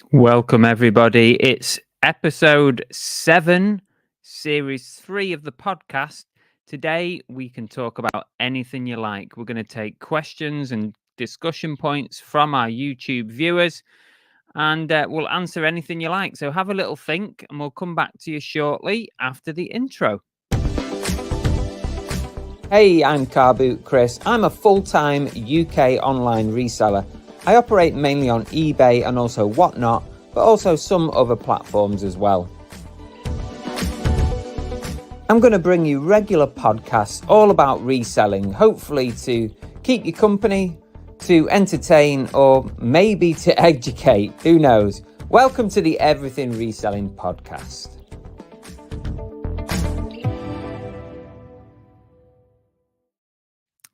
Welcome, everybody. It's episode 7, series 3 of the podcast. Today, we can talk about anything you like. We're going to take questions and discussion points from our YouTube viewers, and we'll answer anything you like. So have a little think, and we'll come back to you shortly after the intro. Hey, I'm Car Boot Chris. I'm a full-time UK online reseller. I operate mainly on eBay and also Whatnot, but also some other platforms as well. I'm going to bring you regular podcasts all about reselling, hopefully to keep you company, to entertain, or maybe to educate. Who knows? Welcome to the Everything Reselling podcast.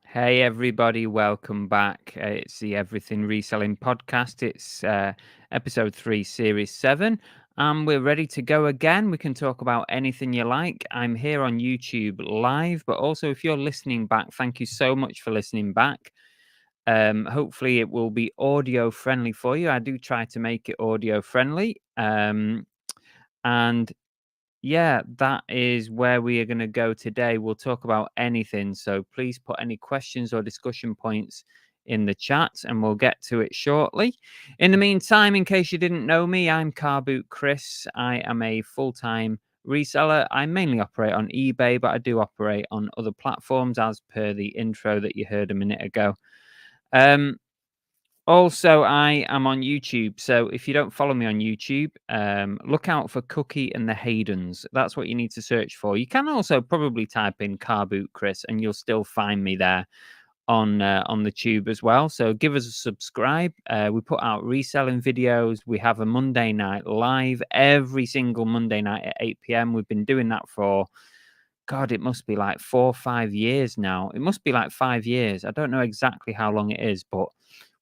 Hey everybody, welcome back. It's the Everything Reselling podcast. It's episode 3, series 7. We're ready to go again. We can talk about anything you like. I'm here on YouTube live, but also if you're listening back, thank you so much for listening back. Hopefully it will be audio friendly for you. I do try to make it audio friendly. And yeah, that is where we are going to go today. We'll talk about anything. So please put any questions or discussion points in the chat and we'll get to it shortly. In the meantime, in case you didn't know me, I'm Car Boot Chris. I am a full-time reseller. I mainly operate on eBay, but I do operate on other platforms as per the intro that you heard a minute ago. Also, I am on YouTube, so if you don't follow me on YouTube, look out for Cookie and the Haydens. That's what you need to search for. You can also probably type in Car Boot Chris, and you'll still find me there on the tube as well. So give us a subscribe. We put out reselling videos. We have a Monday night live every single Monday night at 8 p.m. We've been doing that for, God, it must be like 4 or 5 years now. It must be like 5 years. I don't know exactly how long it is, but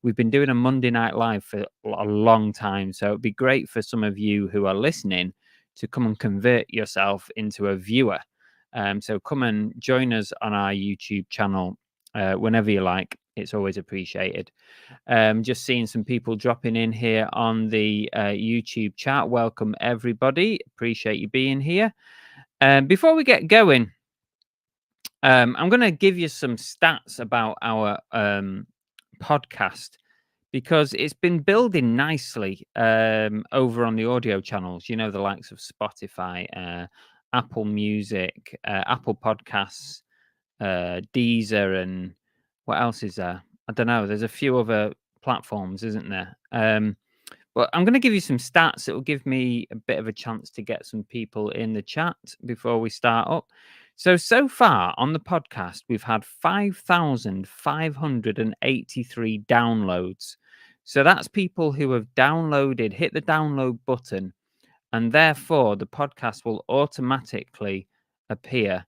we've been doing a Monday night live for a long time. So it'd be great for some of you who are listening to come and convert yourself into a viewer. So come and join us on our YouTube channel whenever you like. It's always appreciated. Just seeing some people dropping in here on the YouTube chat. Welcome, everybody. Appreciate you being here. Before we get going, I'm going to give you some stats about our podcast because it's been building nicely over on the audio channels, you know, the likes of Spotify, Apple Music, Apple Podcasts, Deezer, and what else is there? I don't know. There's a few other platforms, isn't there? But I'm going to give you some stats. It will give me a bit of a chance to get some people in the chat before we start up. So far on the podcast, we've had 5,583 downloads. So that's people who have downloaded, hit the download button, and therefore the podcast will automatically appear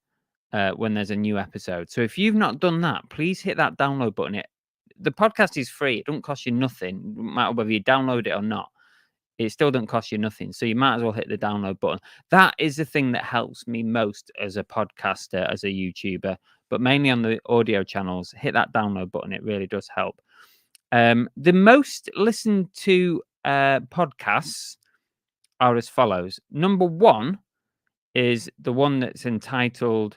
when there's a new episode. So if you've not done that, please hit that download button. The podcast is free. It doesn't cost you nothing, no matter whether you download it or not. It still doesn't cost you nothing. So you might as well hit the download button. That is the thing that helps me most as a podcaster, as a YouTuber, but mainly on the audio channels. Hit that download button. It really does help. The most listened to podcasts are as follows. Number 1 is the one that's entitled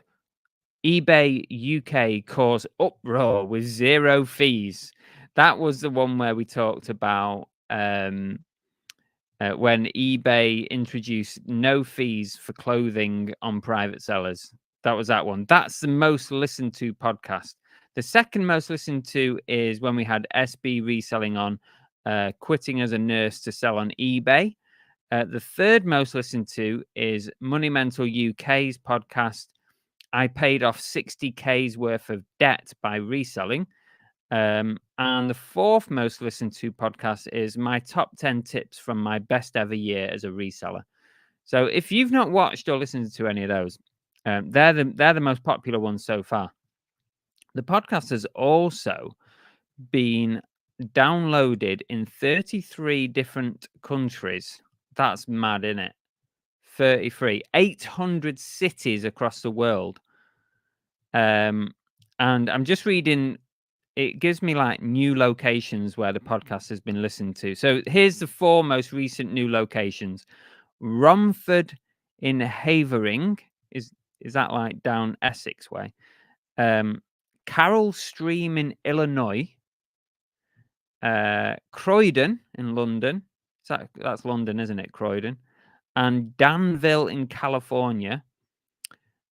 eBay UK Cause Uproar with Zero Fees. That was the one where we talked about when eBay introduced no fees for clothing on private sellers. That was that one. That's the most listened to podcast. The second most listened to is when we had SB Reselling on, quitting as a nurse to sell on eBay. The third most listened to is Money Mental UK's podcast, I paid off 60K's worth of debt by reselling. And the fourth most listened to podcast is my top 10 tips from my best ever year as a reseller. So if you've not watched or listened to any of those, they're the most popular ones so far. The podcast has also been downloaded in 33 different countries. That's mad, isn't it? 33, 800 cities across the world. And I'm just reading it gives me like new locations where the podcast has been listened to. So here's the 4 most recent new locations. Romford in Havering is that like down Essex way? Carroll Stream in Illinois. Croydon in London. That's London, isn't it? Croydon. And Danville in California.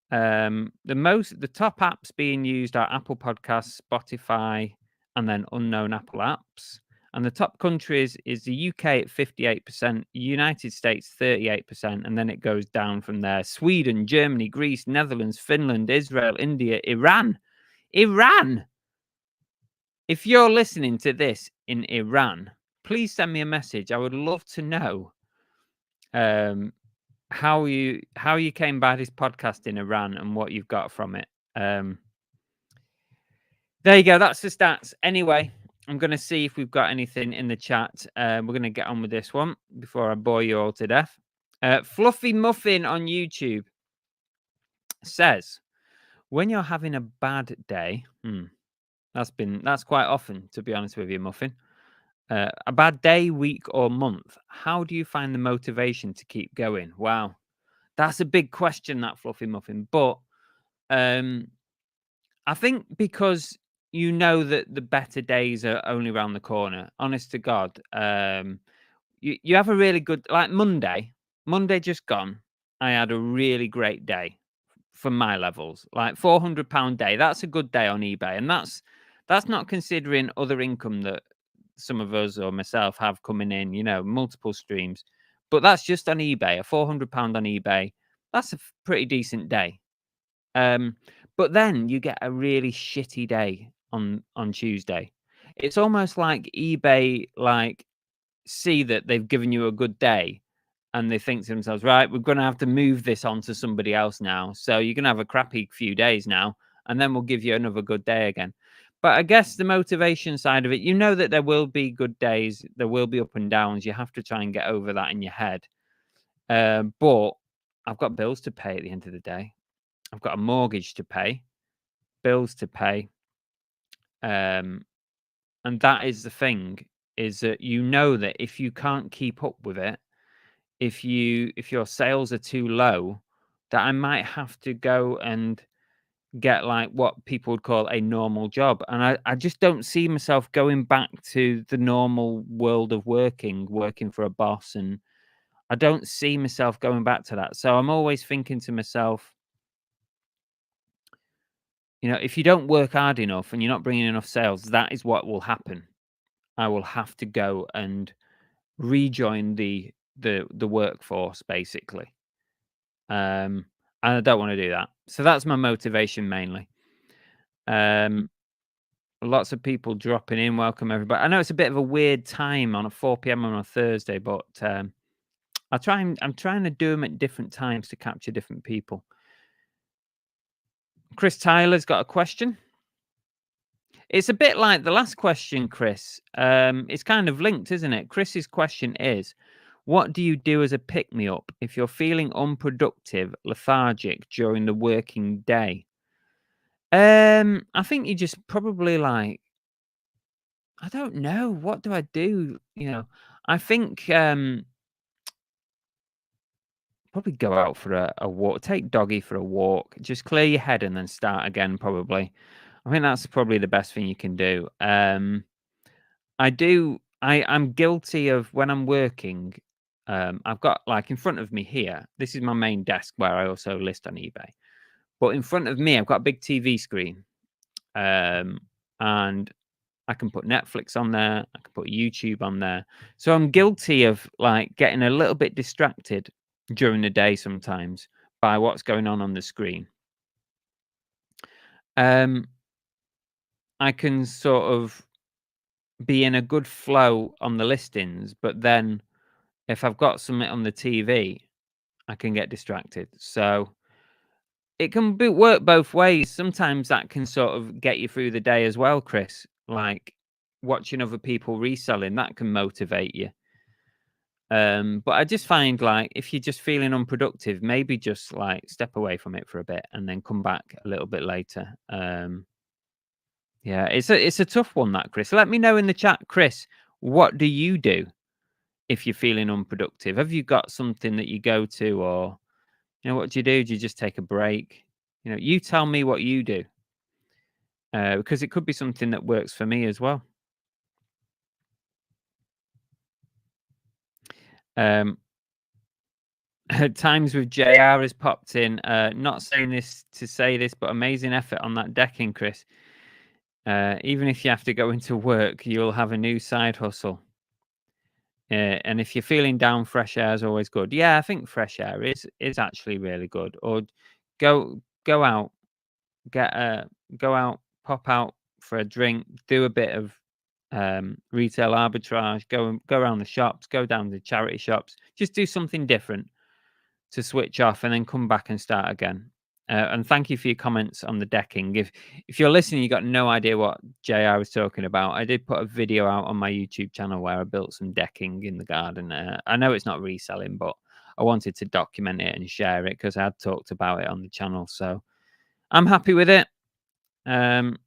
The top apps being used are Apple Podcasts, Spotify, and then unknown Apple apps. And the top countries is the UK at 58%, United States 38%, and then it goes down from there. Sweden, Germany, Greece, Netherlands, Finland, Israel, India, Iran. Iran! If you're listening to this in Iran, please send me a message. I would love to know how you came by this podcast in Iran and what you've got from it. There you go. That's the stats. Anyway, I'm going to see if we've got anything in the chat. We're going to get on with this one before I bore you all to death. Fluffy Muffin on YouTube says, when you're having a bad day, that's quite often, to be honest with you, Muffin. A bad day, week, or month, how do you find the motivation to keep going? Wow. That's a big question, that Fluffy Muffin. But I think because you know that the better days are only around the corner, honest to God. You have a really good, like Monday just gone. I had a really great day for my levels, like £400 day. That's a good day on eBay. And that's not considering other income that some of us or myself have coming in, multiple streams. But that's just on eBay, a £400 on eBay. That's a pretty decent day. But then you get a really shitty day on Tuesday. It's almost like eBay see that they've given you a good day and they think to themselves, right, we're going to have to move this on to somebody else now. So you're going to have a crappy few days now, and then we'll give you another good day again. But I guess the motivation side of it, you know that there will be good days, there will be up and downs. You have to try and get over that in your head. But I've got bills to pay at the end of the day. I've got a mortgage to pay, bills to pay. And that is the thing, is that you know that if you can't keep up with it, if your sales are too low, that I might have to go and get like what people would call a normal job. And I just don't see myself going back to the normal world of working for a boss. And I don't see myself going back to that. So I'm always thinking to myself, if you don't work hard enough and you're not bringing enough sales, that is what will happen. I will have to go and rejoin the workforce, basically. And I don't want to do that. So that's my motivation mainly. Lots of people dropping in. Welcome everybody. I know it's a bit of a weird time on a 4 p.m. on a Thursday, but I'm trying to do them at different times to capture different people. Chris Tyler's got a question. It's a bit like the last question, Chris. It's kind of linked, isn't it? Chris's question is, what do you do as a pick-me-up if you're feeling unproductive, lethargic during the working day? I think you just probably I don't know. What do I do? I think probably go out for a walk, take doggy for a walk, just clear your head and then start again, probably. I think that's probably the best thing you can do. I'm guilty of when I'm working. I've got in front of me here, this is my main desk where I also list on eBay. But in front of me, I've got a big TV screen. And I can put Netflix on there. I can put YouTube on there. So I'm guilty of getting a little bit distracted during the day sometimes by what's going on the screen. I can sort of be in a good flow on the listings, but then if I've got something on the TV, I can get distracted. So it can work both ways. Sometimes that can sort of get you through the day as well, Chris. Watching other people reselling, that can motivate you. But I just find if you're just feeling unproductive, maybe just step away from it for a bit and then come back a little bit later. Yeah, it's a tough one, that, Chris. Let me know in the chat, Chris, what do you do if you're feeling unproductive? Have you got something that you go to, or what do you do? Do you just take a break? You tell me what you do, because it could be something that works for me as well. Times with JR has popped in. Not saying this to say this, but amazing effort on that decking, Chris. Even if you have to go into work, you'll have a new side hustle. And if you're feeling down, fresh air is always good. Yeah, I think fresh air is actually really good. Or go out, go out, pop out for a drink, do a bit of retail arbitrage, go around the shops, go down to charity shops, just do something different to switch off, and then come back and start again. And thank you for your comments on the decking. If you're listening, you got no idea what JR was talking about, I did put a video out on my YouTube channel where I built some decking in the garden. I know it's not reselling, but I wanted to document it and share it because I had talked about it on the channel. So I'm happy with it. And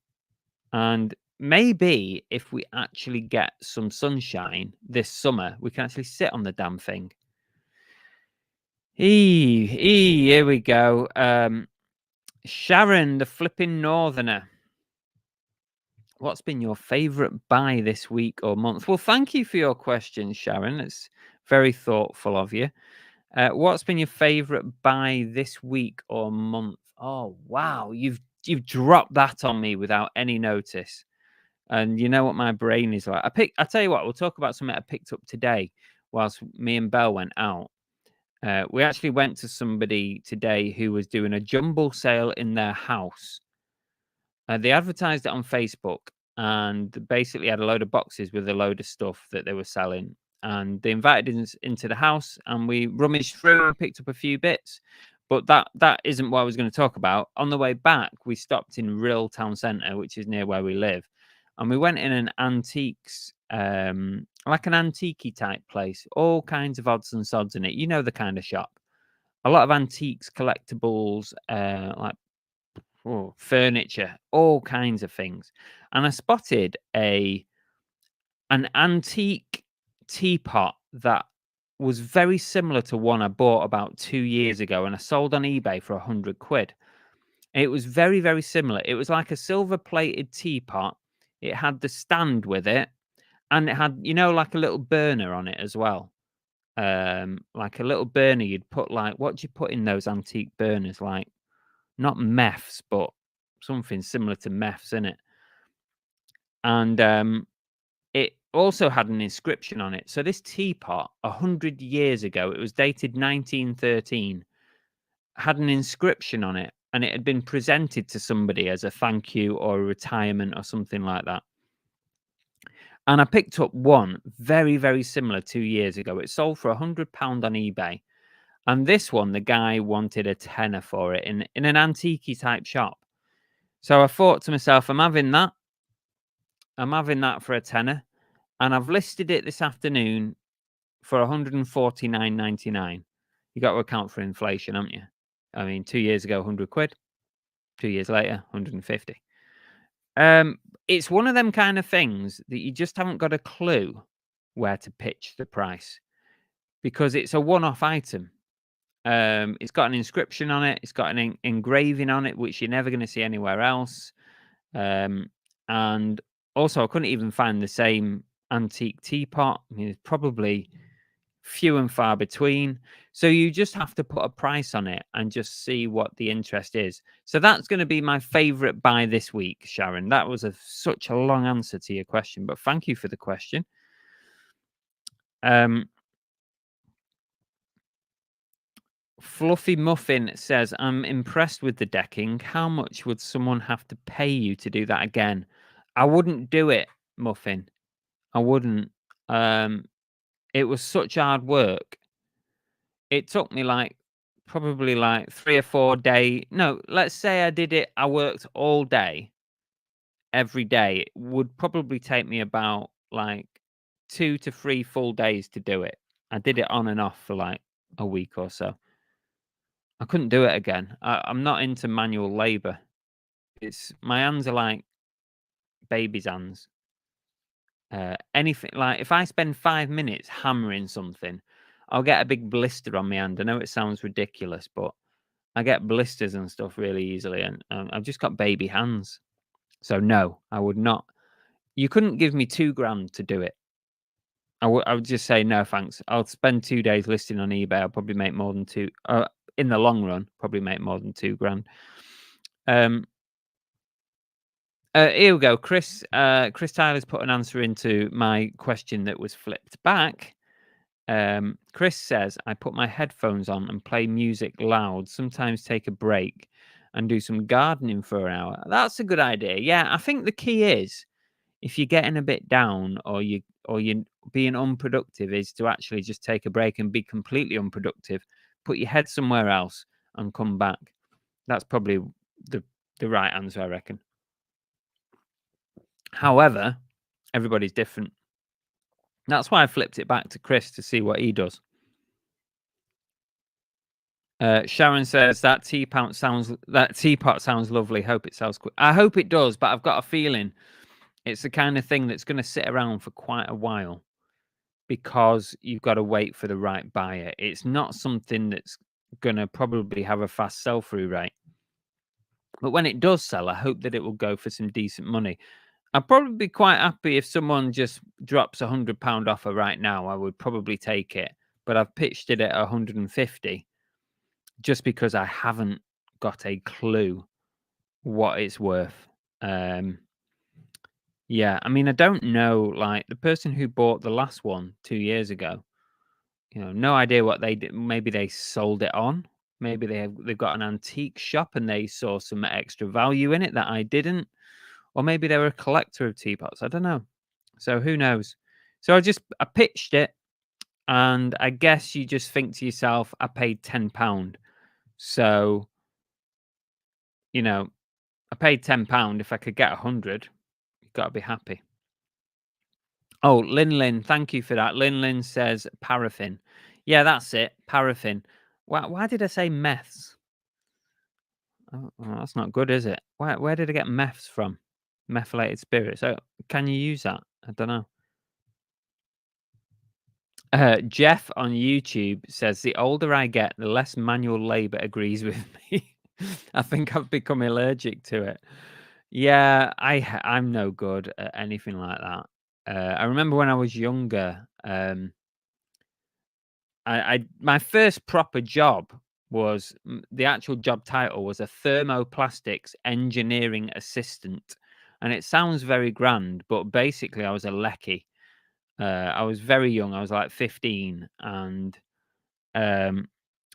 maybe if we actually get some sunshine this summer, we can actually sit on the damn thing. Here we go. Sharon, the flipping northerner. What's been your favorite buy this week or month? Well, thank you for your question, Sharon. It's very thoughtful of you. What's been your favorite buy this week or month? Oh, wow. You've dropped that on me without any notice. And you know what my brain is like. I'll tell you what, we'll talk about something I picked up today whilst me and Belle went out. We actually went to somebody today who was doing a jumble sale in their house. They advertised it on Facebook and basically had a load of boxes with a load of stuff that they were selling. And they invited us into the house, and we rummaged through and picked up a few bits. But that isn't what I was going to talk about. On the way back, we stopped in Rill Town Centre, which is near where we live. And we went in an antiques, like an antique type place, all kinds of odds and sods in it. You know the kind of shop. A lot of antiques, collectibles, like furniture, all kinds of things. And I spotted an antique teapot that was very similar to one I bought about 2 years ago, and I sold on eBay for 100 quid. It was very, very similar. It was like a silver plated teapot. It had the stand with it, and it had, like a little burner on it as well. Like a little burner you'd put, like, what do you put in those antique burners? Like, not meths, but something similar to meths in it. And it also had an inscription on it. So this teapot, 100 years ago, it was dated 1913, had an inscription on it, and it had been presented to somebody as a thank you or a retirement or something like that. And I picked up one very, very similar 2 years ago. It sold for £100 on eBay. And this one, the guy wanted a tenner for it in an antique type shop. So I thought to myself, I'm having that. I'm having that for a tenner. And I've listed it this afternoon for 149.99. You got to account for inflation, haven't you? I mean, 2 years ago, 100 quid. 2 years later, 150. It's one of them kind of things that you just haven't got a clue where to pitch the price, because it's a one-off item. It's got an inscription on it. It's got an engraving on it, which you're never going to see anywhere else. And also, I couldn't even find the same antique teapot. I mean, it's probably few and far between. So you just have to put a price on it and just see what the interest is. So that's going to be my favorite buy this week, Sharon. That was such a long answer to your question, but thank you for the question. Fluffy Muffin says, I'm impressed with the decking. How much would someone have to pay you to do that again? I wouldn't do it, Muffin. I wouldn't. It was such hard work. It took me probably 3 or 4 days. No, let's say I worked all day, every day. It would probably take me about 2 to 3 full days to do it. I did it on and off for a week or so. I couldn't do it again. I'm not into manual labor. My hands are baby's hands. Anything like if I spend 5 minutes hammering something, I'll get a big blister on my hand. I know it sounds ridiculous, but I get blisters and stuff really easily, and I've just got baby hands. So no, I would not. You couldn't give me $2,000 to do it. I would just say no, thanks. I'll spend 2 days listing on eBay. I'll probably make more than two. In the long run, probably make more than $2,000. Here we go. Chris Tyler's put an answer into my question that was flipped back. Chris says, I put my headphones on and play music loud, sometimes take a break and do some gardening for an hour. That's a good idea. Yeah, I think the key is if you're getting a bit down or you're being unproductive is to actually just take a break and be completely unproductive, put your head somewhere else and come back. That's probably the right answer, I reckon. However, everybody's different. That's why I flipped it back to Chris to see what he does. Sharon says that teapot sounds lovely. Hope it sells quick. I hope it does, but I've got a feeling it's the kind of thing that's going to sit around for quite a while because you've got to wait for the right buyer. It's not something that's going to probably have a fast sell-through rate. But when it does sell, I hope that it will go for some decent money. I'd probably be quite happy if someone just drops £100 offer right now. I would probably take it, but I've pitched it at 150 just because I haven't got a clue what it's worth. Yeah, I mean, I don't know. Like the person who bought the last one 2 years ago, no idea what they did. Maybe they sold it on. Maybe they've got an antique shop and they saw some extra value in it that I didn't. Or maybe they were a collector of teapots. I don't know. So who knows? So I pitched it, and I guess you just think to yourself, I paid £10. So, I paid £10. If I could get 100, you've got to be happy. Oh, Lin, thank you for that. Lin says paraffin. Yeah, that's it. Paraffin. Why did I say meths? Oh, well, that's not good, is it? Where did I get meths from? Methylated spirits. So can you use that? I don't know. Jeff on YouTube says the older I get, the less manual labor agrees with me. I think I've become allergic to it. Yeah, I'm no good at anything like that. I remember when I was younger, my first proper job was the actual job title was a thermoplastics engineering assistant, and it sounds very grand, but basically I was a lecky. I was very young. I was like 15, and I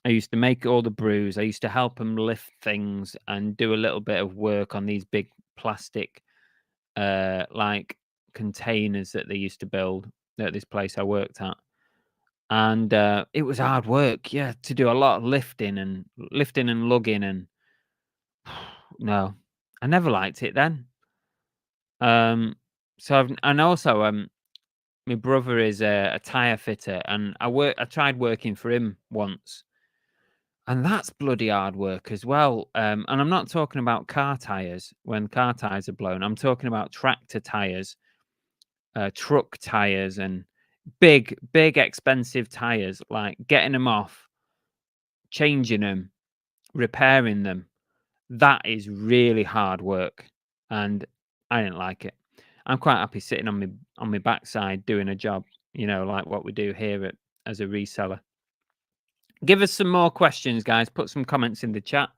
used to make all the brews. I used to help them lift things and do a little bit of work on these big plastic, like containers that they used to build at this place I worked at. And it was hard work, yeah, to do a lot of lifting and lugging, and no, I never liked it then. So my brother is a tire fitter, and I tried working for him once, and that's bloody hard work as well. And I'm not talking about car tires when car tires are blown. I'm talking about tractor tires, truck tires, and big expensive tires, like getting them off, changing them, repairing them. That is really hard work, and I didn't like it. I'm quite happy sitting on my backside doing a job, like what we do here as a reseller. Give us some more questions, guys. Put some comments in the chat.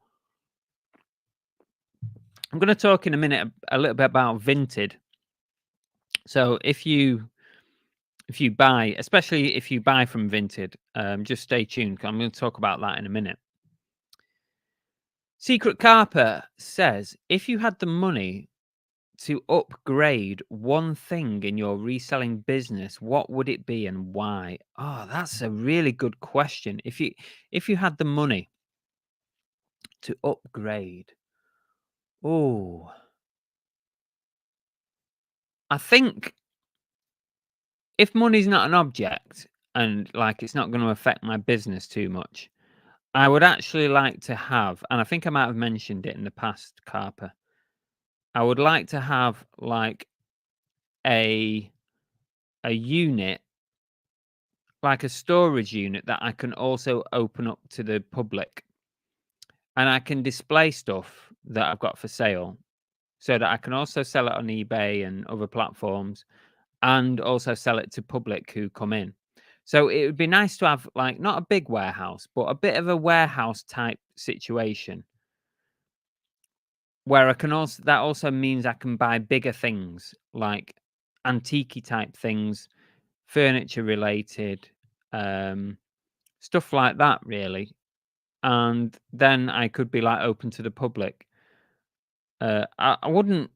I'm going to talk in a minute a little bit about Vinted. So if you buy, especially if you buy from Vinted, just stay tuned. I'm going to talk about that in a minute. Secret Carper says, if you had the money to upgrade one thing in your reselling business, what would it be and why? Oh, that's a really good question. If you had the money to upgrade, I think if money's not an object and like it's not going to affect my business too much, I would actually like to have, and I think I might have mentioned it in the past, Carper, I would like to have like a unit, like a storage unit that I can also open up to the public, and I can display stuff that I've got for sale, so that I can also sell it on eBay and other platforms, and also sell it to public who come in. So it would be nice to have like not a big warehouse, but a bit of a warehouse type situation where I can also, that also means I can buy bigger things like antique type things, furniture related, um, stuff like that really. And then I could be like open to the public. I wouldn't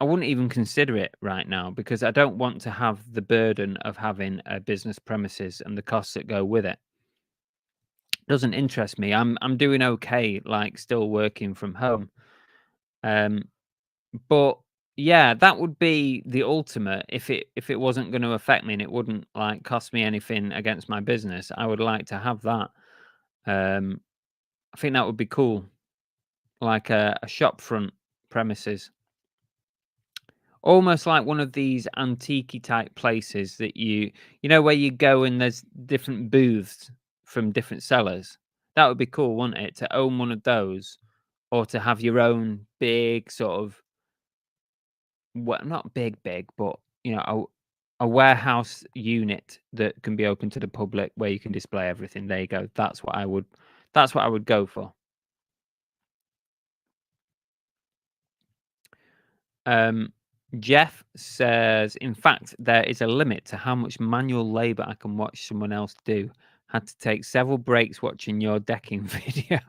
even consider it right now because I don't want to have the burden of having a business premises and the costs that go with it. Doesn't interest me. I'm doing okay, like still working from home. Um, but yeah, that would be the ultimate if it wasn't going to affect me and it wouldn't like cost me anything against my business. I would like to have that. I think that would be cool, like a shop front premises. Almost like one of these antique type places that you know, where you go and there's different booths from different sellers. That would be cool, wouldn't it? To own one of those or to have your own big sort of, well, not big, but, you know, a warehouse unit that can be open to the public where you can display everything. There you go. That's what I would go for. Jeff says, in fact, there is a limit to how much manual labor I can watch someone else do. Had to take several breaks watching your decking video.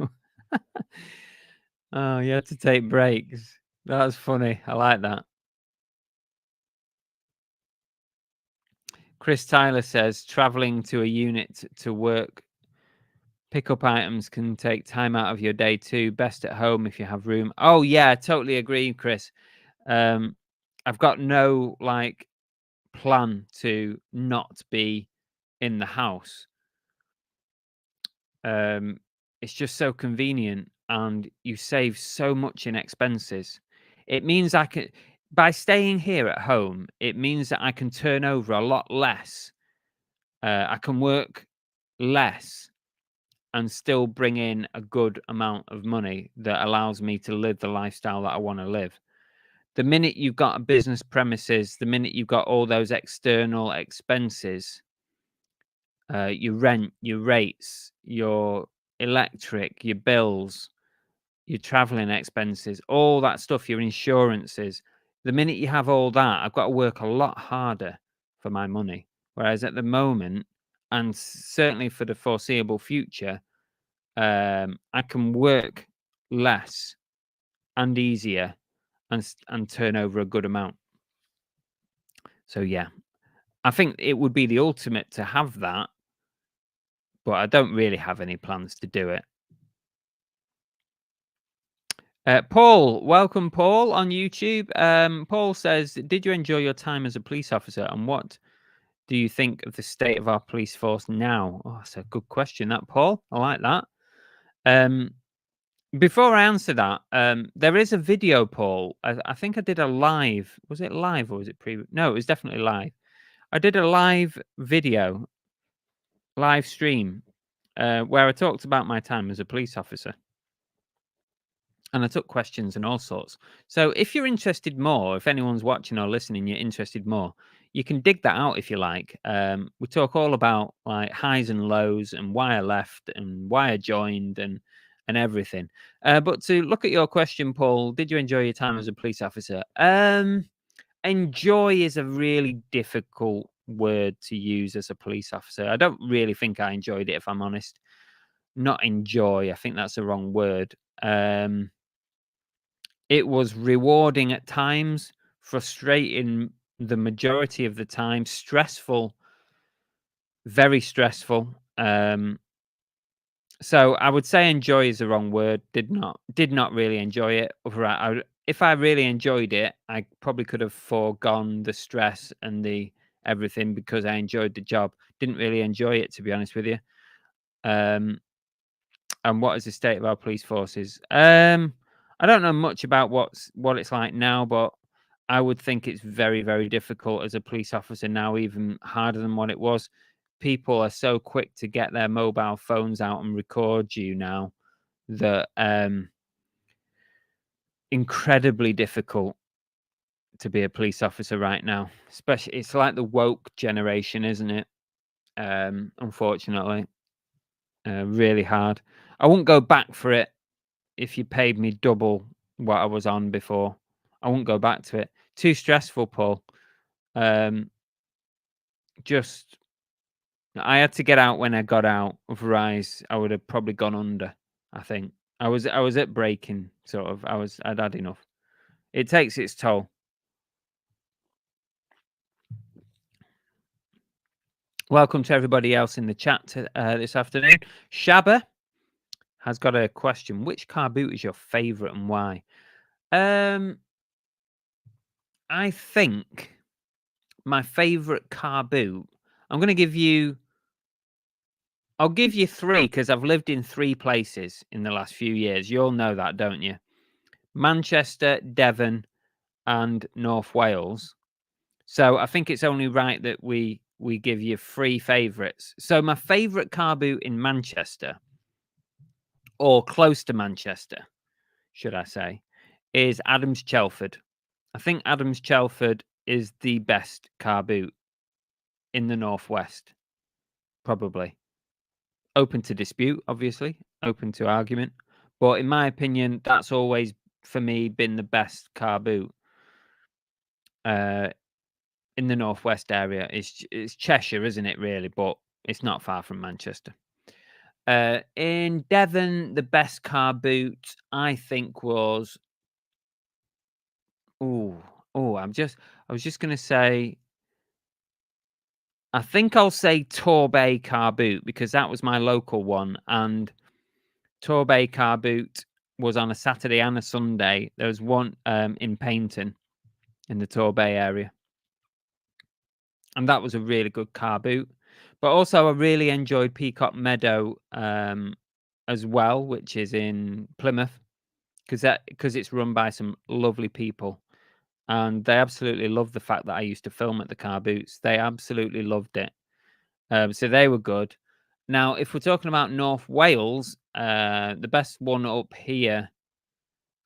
Oh, you had to take breaks. That's funny. I like that. Chris Tyler says, traveling to a unit to work, pick up items can take time out of your day too. Best at home if you have room. Oh, yeah, totally agree, Chris. I've got no, like, plan to not be in the house. It's just so convenient and you save so much in expenses. It means I can, by staying here at home, it means that I can turn over a lot less. I can work less and still bring in a good amount of money that allows me to live the lifestyle that I want to live. The minute you've got a business premises, the minute you've got all those external expenses, your rent, your rates, your electric, your bills, your traveling expenses, all that stuff, your insurances. The minute you have all that, I've got to work a lot harder for my money. Whereas at the moment, and certainly for the foreseeable future, I can work less and easier and turn over a good amount. So yeah, I think it would be the ultimate to have that, but I don't really have any plans to do it. Paul, welcome, Paul, on YouTube. Paul says, did you enjoy your time as a police officer, and what do you think of the state of our police force now? Oh, that's a good question, that, Paul. I like that. Before I answer that, there is a video, Paul. I think I did a live. Was it live or was it pre? No, it was definitely live. I did a live video, live stream, where I talked about my time as a police officer. And I took questions and all sorts. So if you're interested more, if anyone's watching or listening, you're interested more, you can dig that out if you like. We talk all about like highs and lows and why I left and why I joined and everything. But to look at your question, Paul, did you enjoy your time as a police officer? Enjoy is a really difficult word to use as a police officer. I don't really think I enjoyed it, if I'm honest. Not enjoy. I think that's the wrong word. It was rewarding at times, frustrating the majority of the time, stressful, very stressful. So I would say enjoy is the wrong word. Did not really enjoy it. If I really enjoyed it, I probably could have foregone the stress and the everything because I enjoyed the job. Didn't really enjoy it, to be honest with you. And what is the state of our police forces? I don't know much about what it's like now, but I would think it's very, very difficult as a police officer now, even harder than what it was. People are so quick to get their mobile phones out and record you now that incredibly difficult to be a police officer right now. Especially, it's like the woke generation, isn't it? Unfortunately, really hard. I wouldn't go back for it if you paid me double what I was on before. I wouldn't go back to it. Too stressful, Paul. Just I had to get out when I got out. Otherwise, I would have probably gone under. I think I was at breaking sort of. I'd had enough. It takes its toll. Welcome to everybody else in the chat this afternoon. Shabba has got a question. Which car boot is your favourite and why? I think my favourite car boot. I'm going to give you. I'll give you 3 because I've lived in 3 places in the last few years. You all know that, don't you? Manchester, Devon, and North Wales. So I think it's only right that we give you 3 favourites. So my favourite car boot in Manchester, or close to Manchester, should I say, is Adams Chelford. I think Adams Chelford is the best car boot in the Northwest, probably. Open to dispute, obviously, open to argument. But in my opinion, that's always, for me, been the best car boot in the Northwest area. It's Cheshire, isn't it, really? But it's not far from Manchester. In Devon, the best car boot, I think, was... I was just going to say... I think I'll say Torbay car boot because that was my local one. And Torbay car boot was on a Saturday and a Sunday. There was one in Paynton in the Torbay area. And that was a really good car boot. But also I really enjoyed Peacock Meadow as well, which is in Plymouth, because it's run by some lovely people. And they absolutely loved the fact that I used to film at the car boots. They absolutely loved it. So they were good. Now, if we're talking about North Wales, the best one up here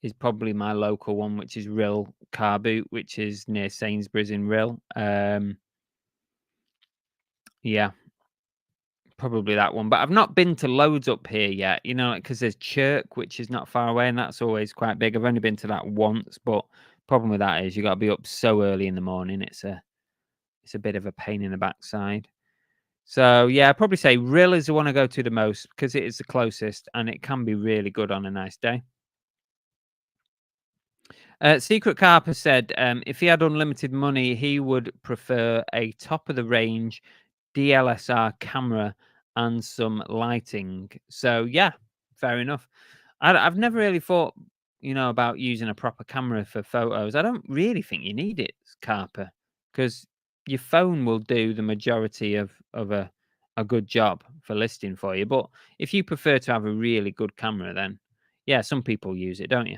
is probably my local one, which is Rill Car Boot, which is near Sainsbury's in Rill. Yeah, probably that one. But I've not been to loads up here yet, because there's Chirk, which is not far away, and that's always quite big. I've only been to that once, but problem with that is you got to be up so early in the morning. It's a bit of a pain in the backside. So yeah, I'd probably say Rill is the one I go to the most because it is the closest and it can be really good on a nice day. Secret Carper said if he had unlimited money, he would prefer a top-of-the-range DLSR camera and some lighting. So yeah, fair enough. I've never really thought, about using a proper camera for photos. I don't really think you need it, Carper, because your phone will do the majority of a good job for listing for you. But if you prefer to have a really good camera, then yeah, some people use it, don't you?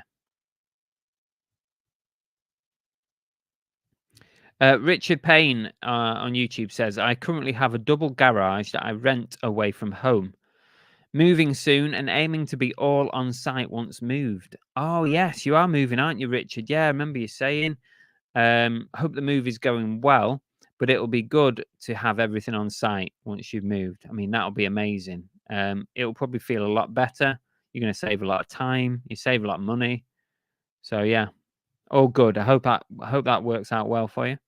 Richard Payne on YouTube says, I currently have a double garage that I rent away from home. Moving soon and aiming to be all on site once moved. Oh, yes, you are moving, aren't you, Richard? Yeah, I remember you saying. Hope the move is going well, but it'll be good to have everything on site once you've moved. I mean, that'll be amazing. It'll probably feel a lot better. You're going to save a lot of time. You save a lot of money. So, yeah, all good. I hope that works out well for you.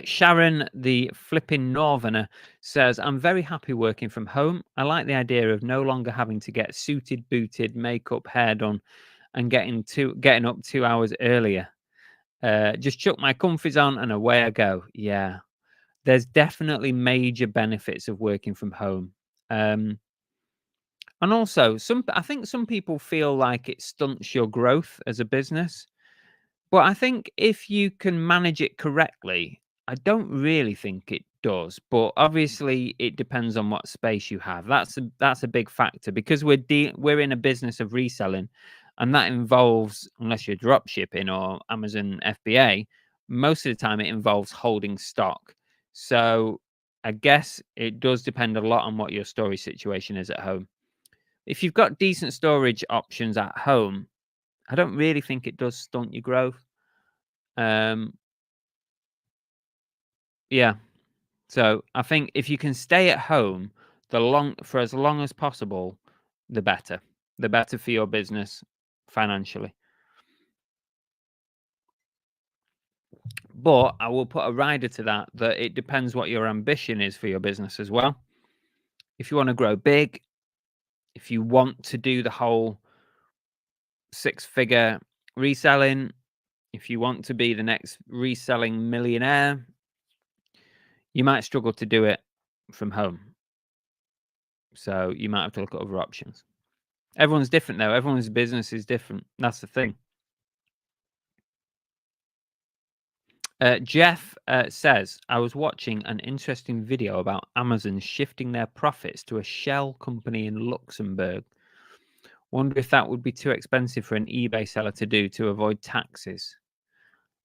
Sharon, the flipping northerner, says, I'm very happy working from home. I like the idea of no longer having to get suited, booted, makeup, hair done, and getting up 2 hours earlier. Just chuck my comfies on and away I go. Yeah, there's definitely major benefits of working from home. And also, I think some people feel like it stunts your growth as a business. But I think if you can manage it correctly, I don't really think it does. But obviously, it depends on what space you have. That's a big factor because we're in a business of reselling, And that involves, unless you're drop shipping or Amazon FBA, most of the time it involves holding stock. So I guess it does depend a lot on what your storage situation is at home. If you've got decent storage options at home, I don't really think it does stunt your growth. Yeah. So I think if you can stay at home for as long as possible, the better. The better for your business financially. But I will put a rider to that it depends what your ambition is for your business as well. If you want to grow big, if you want to do the whole six-figure reselling, if you want to be the next reselling millionaire, you might struggle to do it from home. So you might have to look at other options. Everyone's different though. Everyone's business is different. That's the thing. Jeff says, I was watching an interesting video about Amazon shifting their profits to a shell company in Luxembourg. Wonder if that would be too expensive for an eBay seller to do to avoid taxes.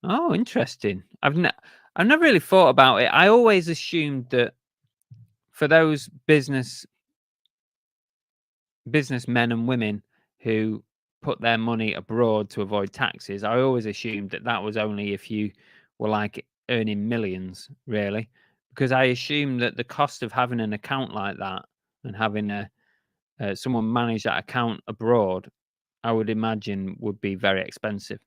Oh, interesting. I've never really thought about it. I always assumed that for those businessmen and women who put their money abroad to avoid taxes, I always assumed that was only if you were like earning millions, really, because I assumed that the cost of having an account like that and having someone manage that account abroad, I would imagine would be very expensive.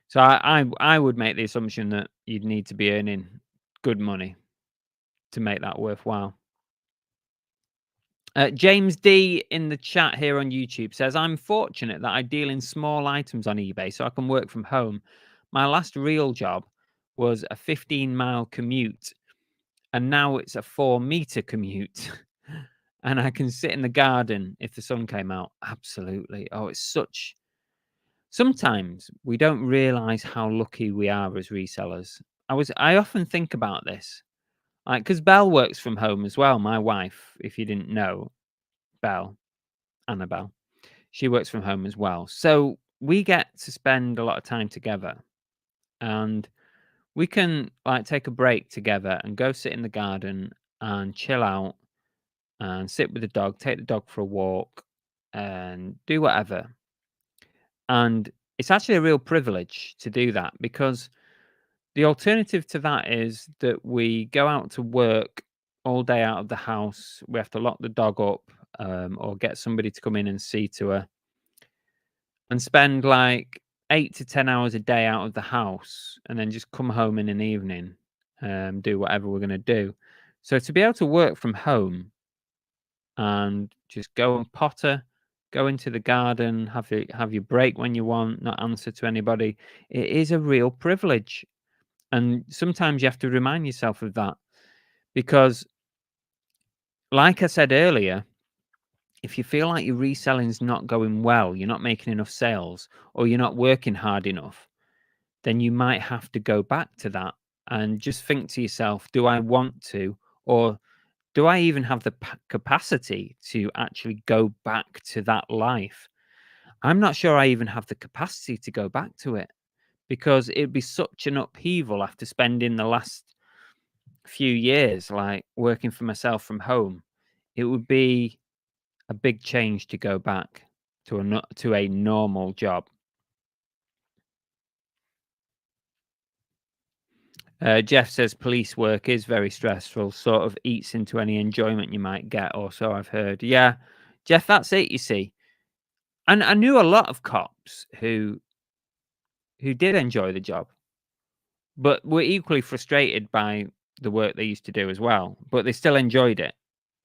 So I would make the assumption that you'd need to be earning good money to make that worthwhile. James D in the chat here on YouTube says, I'm fortunate that I deal in small items on eBay so I can work from home. My last real job was a 15-mile commute, and now it's a 4-meter commute. And I can sit in the garden if the sun came out. Absolutely. Oh, it's such... Sometimes we don't realize how lucky we are as resellers. I often think about this, like, because Belle works from home as well. My wife, if you didn't know, Annabelle, she works from home as well. So we get to spend a lot of time together, and we can like take a break together and go sit in the garden and chill out and sit with the dog, take the dog for a walk and do whatever. And it's actually a real privilege to do that, because the alternative to that is that we go out to work all day out of the house. We have to lock the dog up, or get somebody to come in and see to her, and spend like 8 to 10 hours a day out of the house, and then just come home in an evening, do whatever we're going to do. So to be able to work from home and just go and potter, go into the garden, have your break when you want, not answer to anybody, it is a real privilege. And sometimes you have to remind yourself of that, because like I said earlier, if you feel like your reselling's not going well, you're not making enough sales, or you're not working hard enough, then you might have to go back to that and just think to yourself, do I want to, or do I even have the capacity to actually go back to that life? I'm not sure I even have the capacity to go back to it, because it'd be such an upheaval after spending the last few years like working for myself from home. It would be a big change to go back to a normal job. Jeff says police work is very stressful, sort of eats into any enjoyment you might get, or so I've heard. Yeah, Jeff, that's it, you see. And I knew a lot of cops who did enjoy the job, but were equally frustrated by the work they used to do as well, but they still enjoyed it.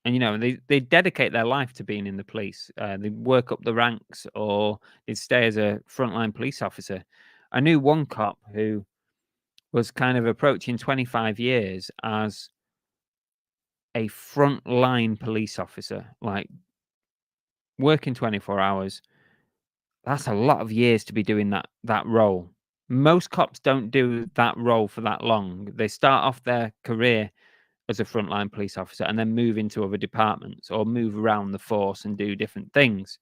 And, you know, they dedicate their life to being in the police. They work up the ranks, or they'd stay as a frontline police officer. I knew one cop who was kind of approaching 25 years as a frontline police officer, like working 24 hours. That's a lot of years to be doing that role. Most cops don't do that role for that long. They start off their career as a frontline police officer and then move into other departments or move around the force and do different things.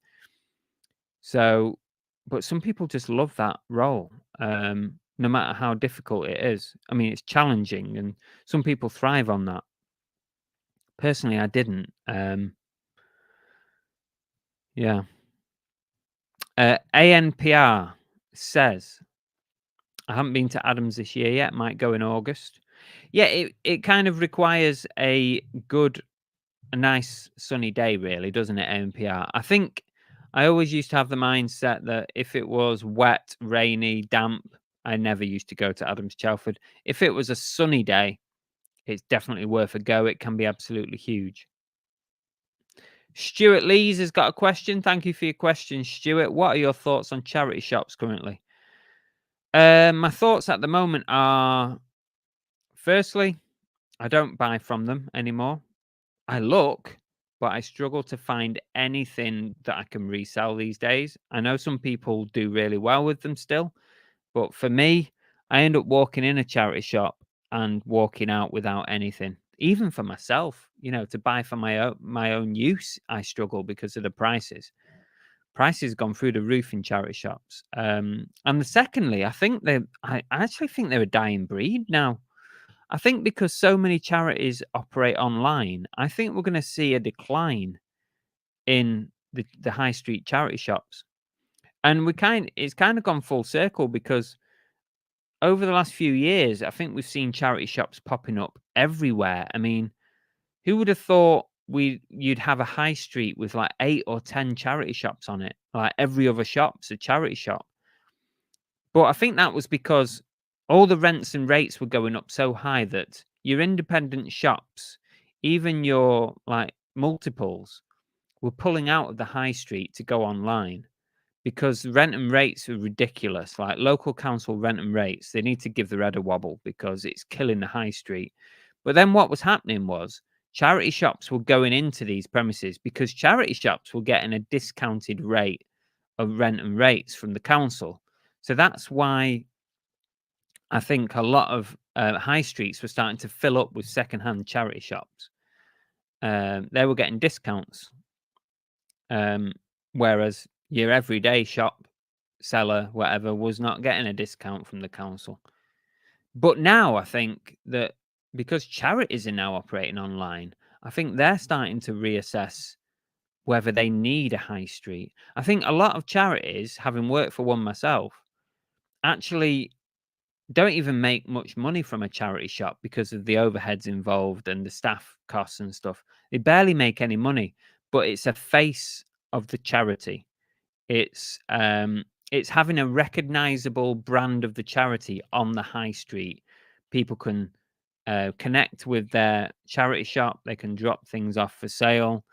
So, but some people just love that role, no matter how difficult it is. I mean, it's challenging, and some people thrive on that. Personally, I didn't. Yeah. ANPR says, I haven't been to Adams this year yet. Might go in August. Yeah, it kind of requires a nice sunny day, really, doesn't it? ANPR. I think I always used to have the mindset that if it was wet, rainy, damp, I never used to go to Adams Chelford. If it was a sunny day, it's definitely worth a go. It can be absolutely huge. Stuart Lees has got a question. Thank you for your question, Stuart. What are your thoughts on charity shops currently? My thoughts at the moment are, firstly, I don't buy from them anymore. I look, but I struggle to find anything that I can resell these days. I know some people do really well with them still, but for me, I end up walking in a charity shop and walking out without anything. Even for myself, to buy for my own use, I struggle because of the prices. Prices gone through the roof in charity shops. And secondly, I actually think they're a dying breed now. I think because so many charities operate online, I think we're going to see a decline in the high street charity shops. And it's kind of gone full circle because over the last few years, I think we've seen charity shops popping up everywhere. I mean, who would have thought you'd have a high street with like 8 or 10 charity shops on it? Like every other shop's a charity shop. But I think that was because all the rents and rates were going up so high that your independent shops, even your like multiples, were pulling out of the high street to go online because rent and rates are ridiculous. Like local council rent and rates, they need to give their head a wobble because it's killing the high street. But then what was happening was charity shops were going into these premises because charity shops were getting a discounted rate of rent and rates from the council. So that's why I think a lot of high streets were starting to fill up with secondhand charity shops. They were getting discounts, whereas your everyday shop seller, whatever, was not getting a discount from the council. But now I think that because charities are now operating online, I think they're starting to reassess whether they need a high street. I think a lot of charities, having worked for one myself, actually don't even make much money from a charity shop because of the overheads involved and the staff costs and stuff. They barely make any money, but it's a face of the charity. It's having a recognizable brand of the charity on the high street. People can connect with their charity shop. They can drop things off for sale.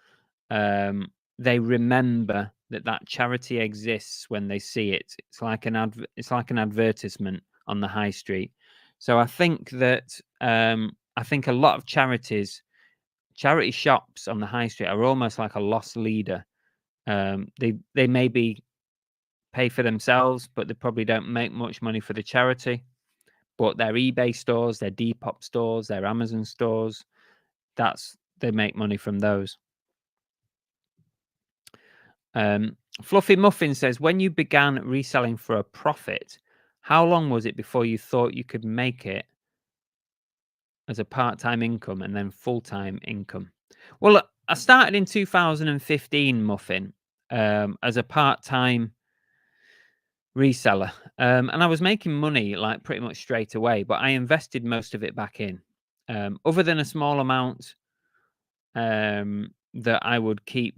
They remember that charity exists when they see it. It's like an advertisement on the high street. So I think that I think a lot of charity shops on the high street are almost like a lost leader. They maybe pay for themselves, but they probably don't make much money for the charity. But their eBay stores, their Depop stores, their Amazon stores, they make money from those. Fluffy Muffin says, when you began reselling for a profit, how long was it before you thought you could make it as a part-time income and then full-time income? Well, I started in 2015, Muffin, as a part-time reseller. And I was making money like pretty much straight away, but I invested most of it back in. Other than a small amount that I would keep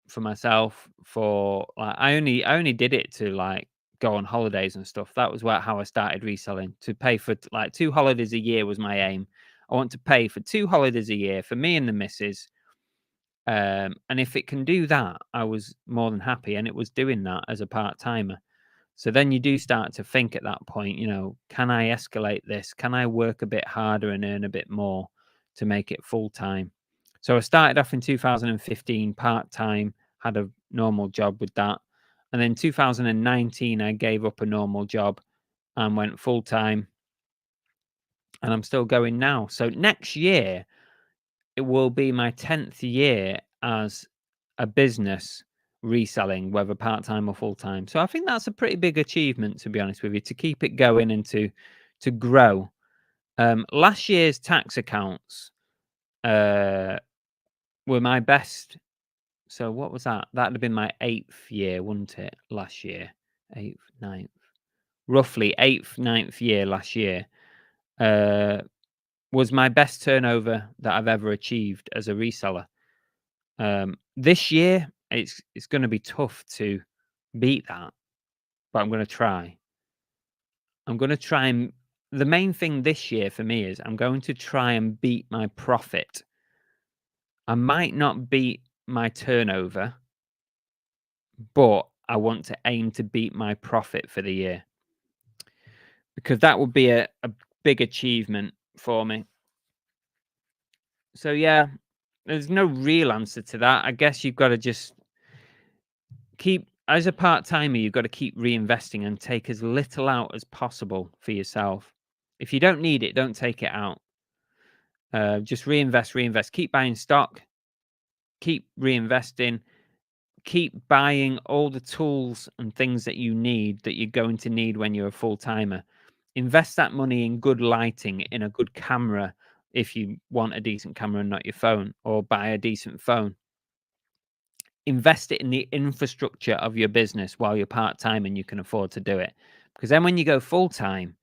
for myself for like I only did it to like go on holidays and stuff. That was how I started reselling. To pay for like 2 holidays a year was my aim. I want to pay for 2 holidays a year for me and the missus. And if it can do that, I was more than happy. And it was doing that as a part-timer. So then you do start to think at that point, can I escalate this? Can I work a bit harder and earn a bit more to make it full-time? So I started off in 2015 part-time, had a normal job with that. And then 2019, I gave up a normal job and went full-time. And I'm still going now. So next year, it will be my 10th year as a business reselling, whether part-time or full-time. So I think that's a pretty big achievement, to be honest with you, to keep it going and to grow. Last year's tax accounts were my best. So what was that? That'd have been my 8th year, wouldn't it? Last year, 8th, 9th, roughly 8th, 9th year last year. Was my best turnover that I've ever achieved as a reseller. This year, it's going to be tough to beat that, but I'm going to try. I'm going to try and the main thing this year for me is I'm going to try and beat my profit. I might not beat my turnover, but I want to aim to beat my profit for the year, because that would be a big achievement for me. So yeah, there's no real answer to that. I guess you've got to just keep, as a part-timer, you've got to keep reinvesting and take as little out as possible for yourself. If you don't need it, don't take it out. Just reinvest, keep buying stock, keep reinvesting, keep buying all the tools and things that you need, that you're going to need when you're a full-timer. Invest that money in good lighting, in a good camera, if you want a decent camera and not your phone, or buy a decent phone. Invest it in the infrastructure of your business while you're part-time and you can afford to do it. Because then when you go full-time,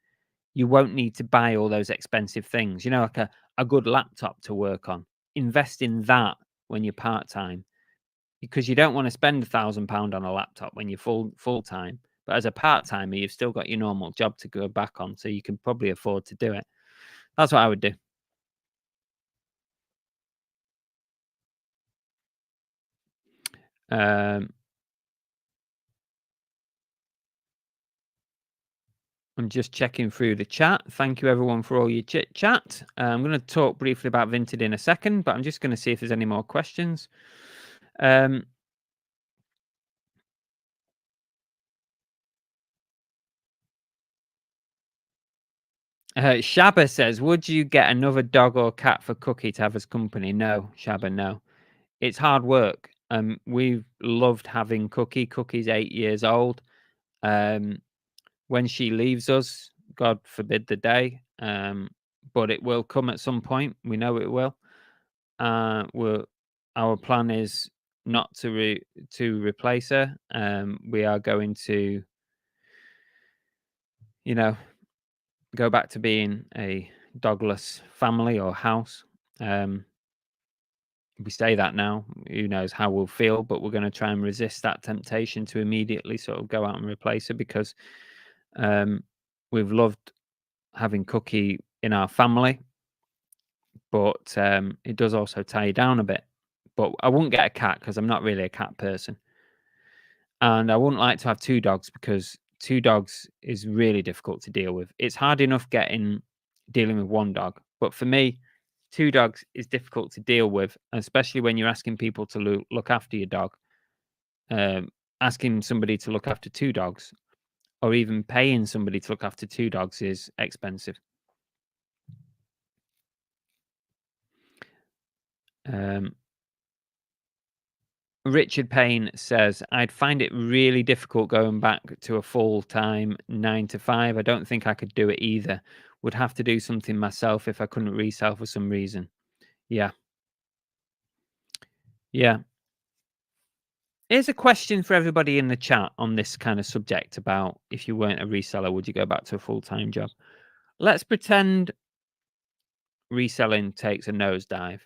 you won't need to buy all those expensive things, like a good laptop to work on. Invest in that when you're part-time, because you don't want to spend £1,000 on a laptop when you're full-time. But as a part-timer, you've still got your normal job to go back on, so you can probably afford to do it. That's what I would do. I'm just checking through the chat. Thank you, everyone, for all your chit-chat. I'm going to talk briefly about Vinted in a second, but I'm just going to see if there's any more questions. Shabba says, would you get another dog or cat for Cookie to have as company? No, Shabba, no. It's hard work. We've loved having Cookie. Cookie's 8 years old. When she leaves us, God forbid the day, but it will come at some point. We know it will. Our plan is not to replace her. We are going to, go back to being a dogless family or house. We say that now, who knows how we'll feel, but we're going to try and resist that temptation to immediately sort of go out and replace her, because we've loved having Cookie in our family, but it does also tie you down a bit. But I wouldn't get a cat, because I'm not really a cat person, and I wouldn't like to have 2 dogs, because 2 dogs is really difficult to deal with. It's hard enough dealing with 1 dog, but for me, 2 dogs is difficult to deal with, especially when you're asking people to look after your dog. Asking somebody to look after 2 dogs, or even paying somebody to look after 2 dogs, is expensive. Richard Payne says, I'd find it really difficult going back to a full-time 9 to 5. I don't think I could do it either. Would have to do something myself if I couldn't resell for some reason. Yeah. Here's a question for everybody in the chat on this kind of subject about, if you weren't a reseller, would you go back to a full-time job? Let's pretend reselling takes a nosedive.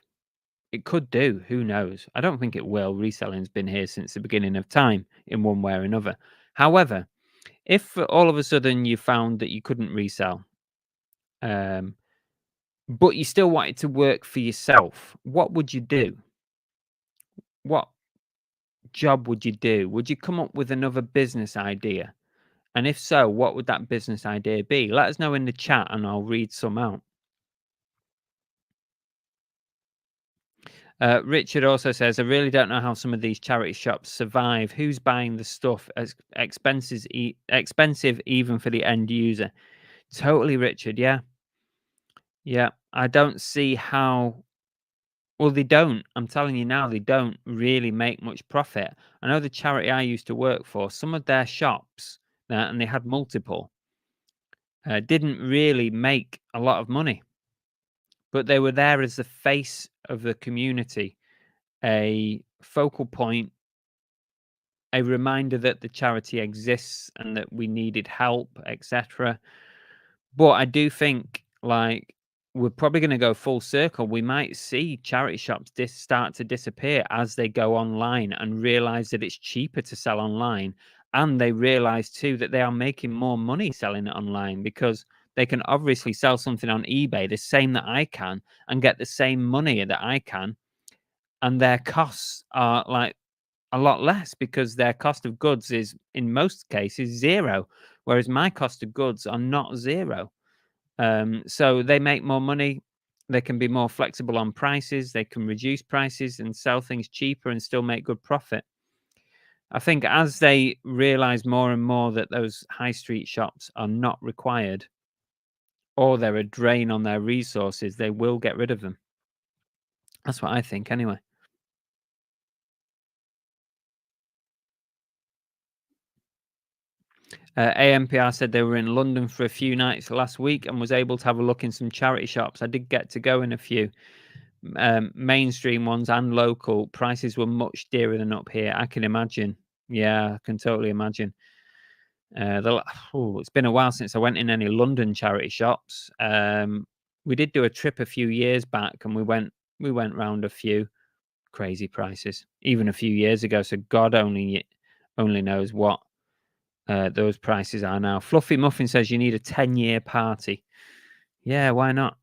It could do. Who knows? I don't think it will. Reselling's been here since the beginning of time in one way or another. However, if all of a sudden you found that you couldn't resell, but you still wanted to work for yourself, what would you do? What job would you do? Would you come up with another business idea? And if so, what would that business idea be? Let us know in the chat and I'll read some out. Richard also says, I really don't know how some of these charity shops survive. Who's buying the stuff? As expensive even for the end user. Totally, Richard. Yeah. I don't see how Well, they don't. I'm telling you now, they don't really make much profit. I know the charity I used to work for, some of their shops, and they had multiple, didn't really make a lot of money, but they were there as the face of the community, a focal point, a reminder that the charity exists and that we needed help, etc. But I do think, like, we're probably going to go full circle. We might see charity shops start to disappear as they go online and realize that it's cheaper to sell online. And they realize too that they are making more money selling it online, because they can obviously sell something on eBay the same that I can and get the same money that I can. And their costs are like a lot less, because their cost of goods is in most cases zero, whereas my cost of goods are not zero. So they make more money. They can be more flexible on prices. They can reduce prices and sell things cheaper and still make good profit. I think as they realize more and more that those high street shops are not required, or they're a drain on their resources, they will get rid of them. That's what I think anyway. AMPR said they were in London for a few nights last week and was able to have a look in some charity shops. I did get to go in a few. Mainstream ones and local prices were much dearer than up here. I can imagine. Yeah, I can totally imagine. It's been a while since I went in any London charity shops. We did do a trip a few years back, and we went round a few. Crazy prices, even a few years ago. So God only knows what those prices are now. Fluffy Muffin says you need a 10-year party. Yeah, why not?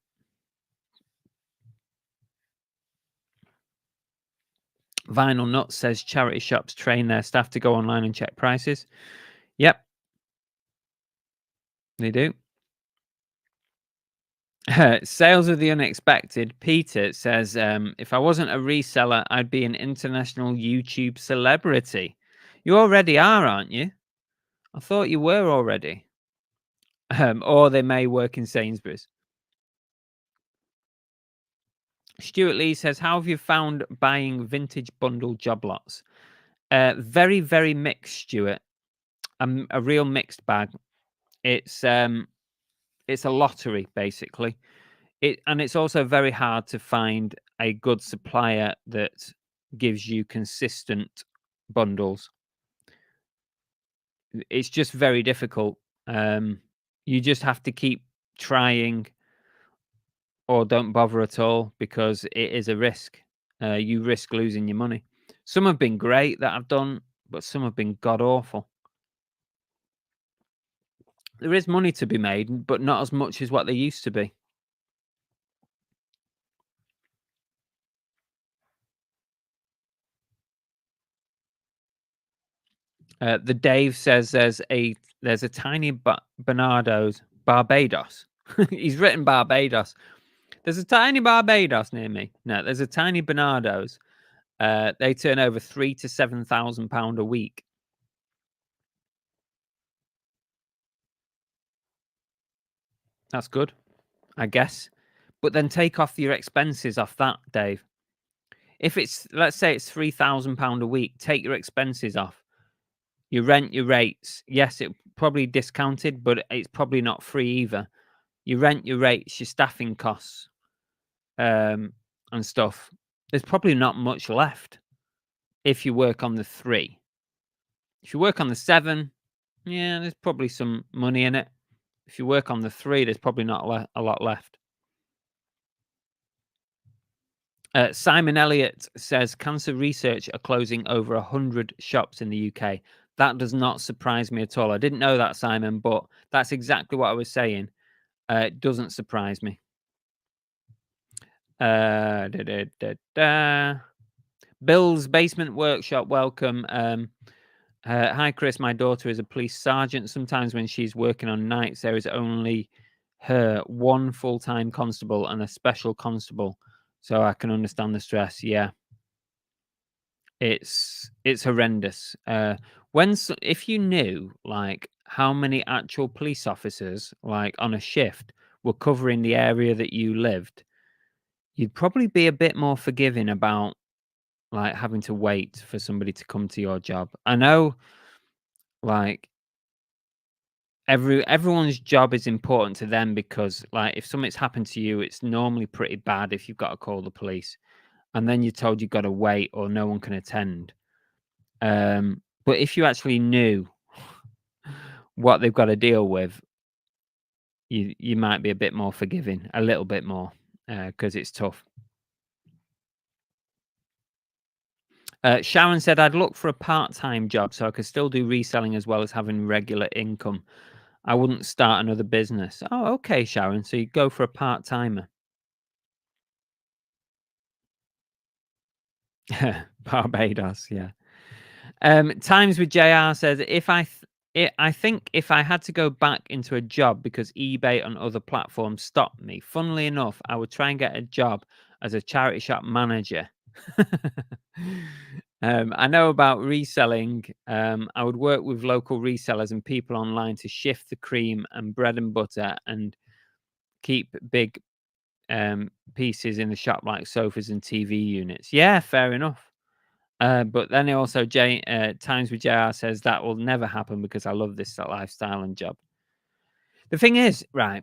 Vinyl Nut says charity shops train their staff to go online and check prices. Yep, they do. Sales of the unexpected. Peter says, if I wasn't a reseller, I'd be an international YouTube celebrity. You already are, aren't you? I thought you were already. Or they may work in Sainsbury's. Stuart Lee says, how have you found buying vintage bundle job lots? Very, very mixed, Stuart. A real mixed bag. It's a lottery, basically. It's also very hard to find a good supplier that gives you consistent bundles. It's just very difficult. You just have to keep trying, or don't bother at all, because it is a risk. You risk losing your money. Some have been great that I've done, but some have been god awful. There is money to be made, but not as much as what there used to be. The Dave says there's a tiny Barbados. He's written Barbados. There's a tiny Barbados near me. No, there's a tiny Bernardo's. They turn over £3,000 to £7,000 a week. That's good, I guess. But then take off your expenses off that, Dave. If it's, let's say it's £3,000 a week, take your expenses off. Your rent, your rates. Yes, it probably discounted, but it's probably not free either. Your rent, your rates, your staffing costs, and stuff. There's probably not much left if you work on the 3. If you work on the 7, yeah, there's probably some money in it. If you work on the 3, there's probably not a lot left. Simon Elliott says cancer research are closing over 100 shops in the UK. That does not surprise me at all. I didn't know that, Simon, but that's exactly what I was saying. It doesn't surprise me. Bill's Basement Workshop, welcome. Hi, Chris. My daughter is a police sergeant. Sometimes when she's working on nights, there is only her, one full-time constable and a special constable. So I can understand the stress. Yeah, it's horrendous. If you knew like how many actual police officers like on a shift were covering the area that you lived, you'd probably be a bit more forgiving about, like, having to wait for somebody to come to your job. I know, like, everyone's job is important to them because, like, if something's happened to you, it's normally pretty bad if you've got to call the police, and then you're told you've got to wait or no one can attend. But if you actually knew what they've got to deal with, you might be a bit more forgiving, a little bit more, because it's tough. Sharon said, "I'd look for a part-time job so I could still do reselling as well as having regular income. I wouldn't start another business." Oh, okay, Sharon. So you go for a part-timer. Barbados, yeah. Times with JR says, I think if I had to go back into a job because eBay and other platforms stopped me, funnily enough, I would try and get a job as a charity shop manager." I know about reselling. I would work with local resellers and people online to shift the cream and bread and butter and keep big pieces in the shop like sofas and TV units. Yeah, fair enough. But then also Times with JR says that will never happen because I love this lifestyle and job. The thing is, right,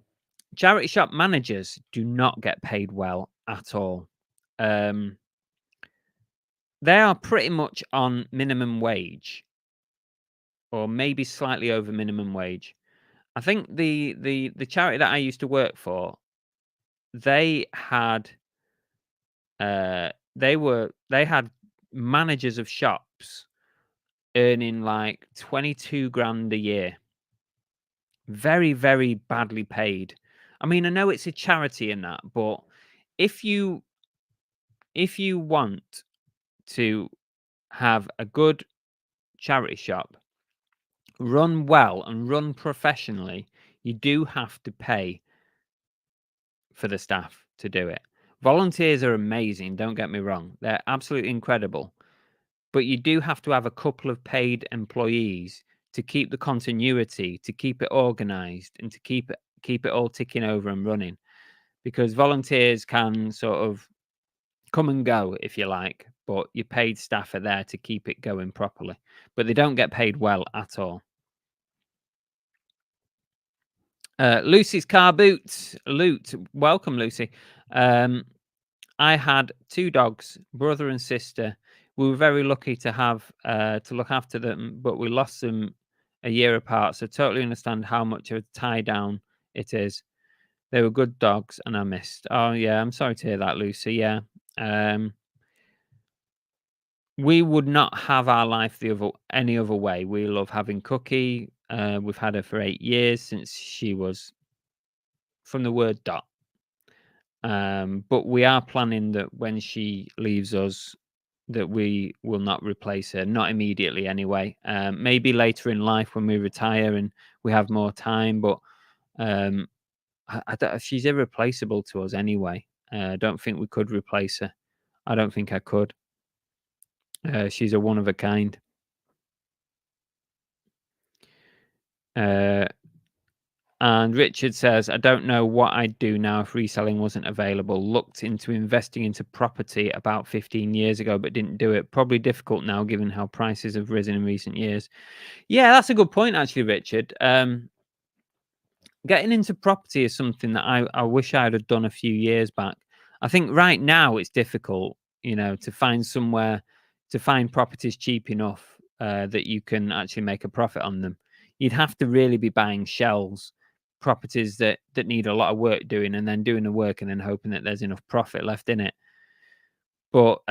charity shop managers do not get paid well at all. They are pretty much on minimum wage or maybe slightly over minimum wage. I think the charity that I used to work for, they had they had managers of shops earning like 22 grand a year. Very, very badly paid. I mean, I know it's a charity and that, but if you want to have a good charity shop run well and run professionally, you do have to pay for the staff to do it. Volunteers are amazing, don't get me wrong. They're absolutely incredible. But you do have to have a couple of paid employees to keep the continuity, to keep it organized, and to keep it all ticking over and running. Because volunteers can sort of come and go, if you like, but your paid staff are there to keep it going properly. But they don't get paid well at all. Lucy's car boots. Loot. Welcome, Lucy. I had 2 dogs, brother and sister. We were very lucky to have to look after them, but we lost them a year apart. So totally understand how much of a tie down it is. They were good dogs, and I missed. Oh yeah, I'm sorry to hear that, Lucy. Yeah, we would not have our life any other way. We love having Cookie. We've had her for 8 years since she was from the word dot. But we are planning that when she leaves us, that we will not replace her, not immediately anyway. Maybe later in life when we retire and we have more time, but I don't, she's irreplaceable to us anyway. I don't think we could replace her. I don't think I could. She's a one of a kind. And Richard says, I don't know what I'd do now if reselling wasn't available. Looked into investing into property about 15 years ago, but didn't do it. Probably difficult now, given how prices have risen in recent years. Yeah, that's a good point, actually, Richard. Getting into property is something that I wish I'd have done a few years back. I think right now it's difficult, to find somewhere to find properties cheap enough that you can actually make a profit on them. You'd have to really be buying shells, properties that need a lot of work doing, and then doing the work and then hoping that there's enough profit left in it. But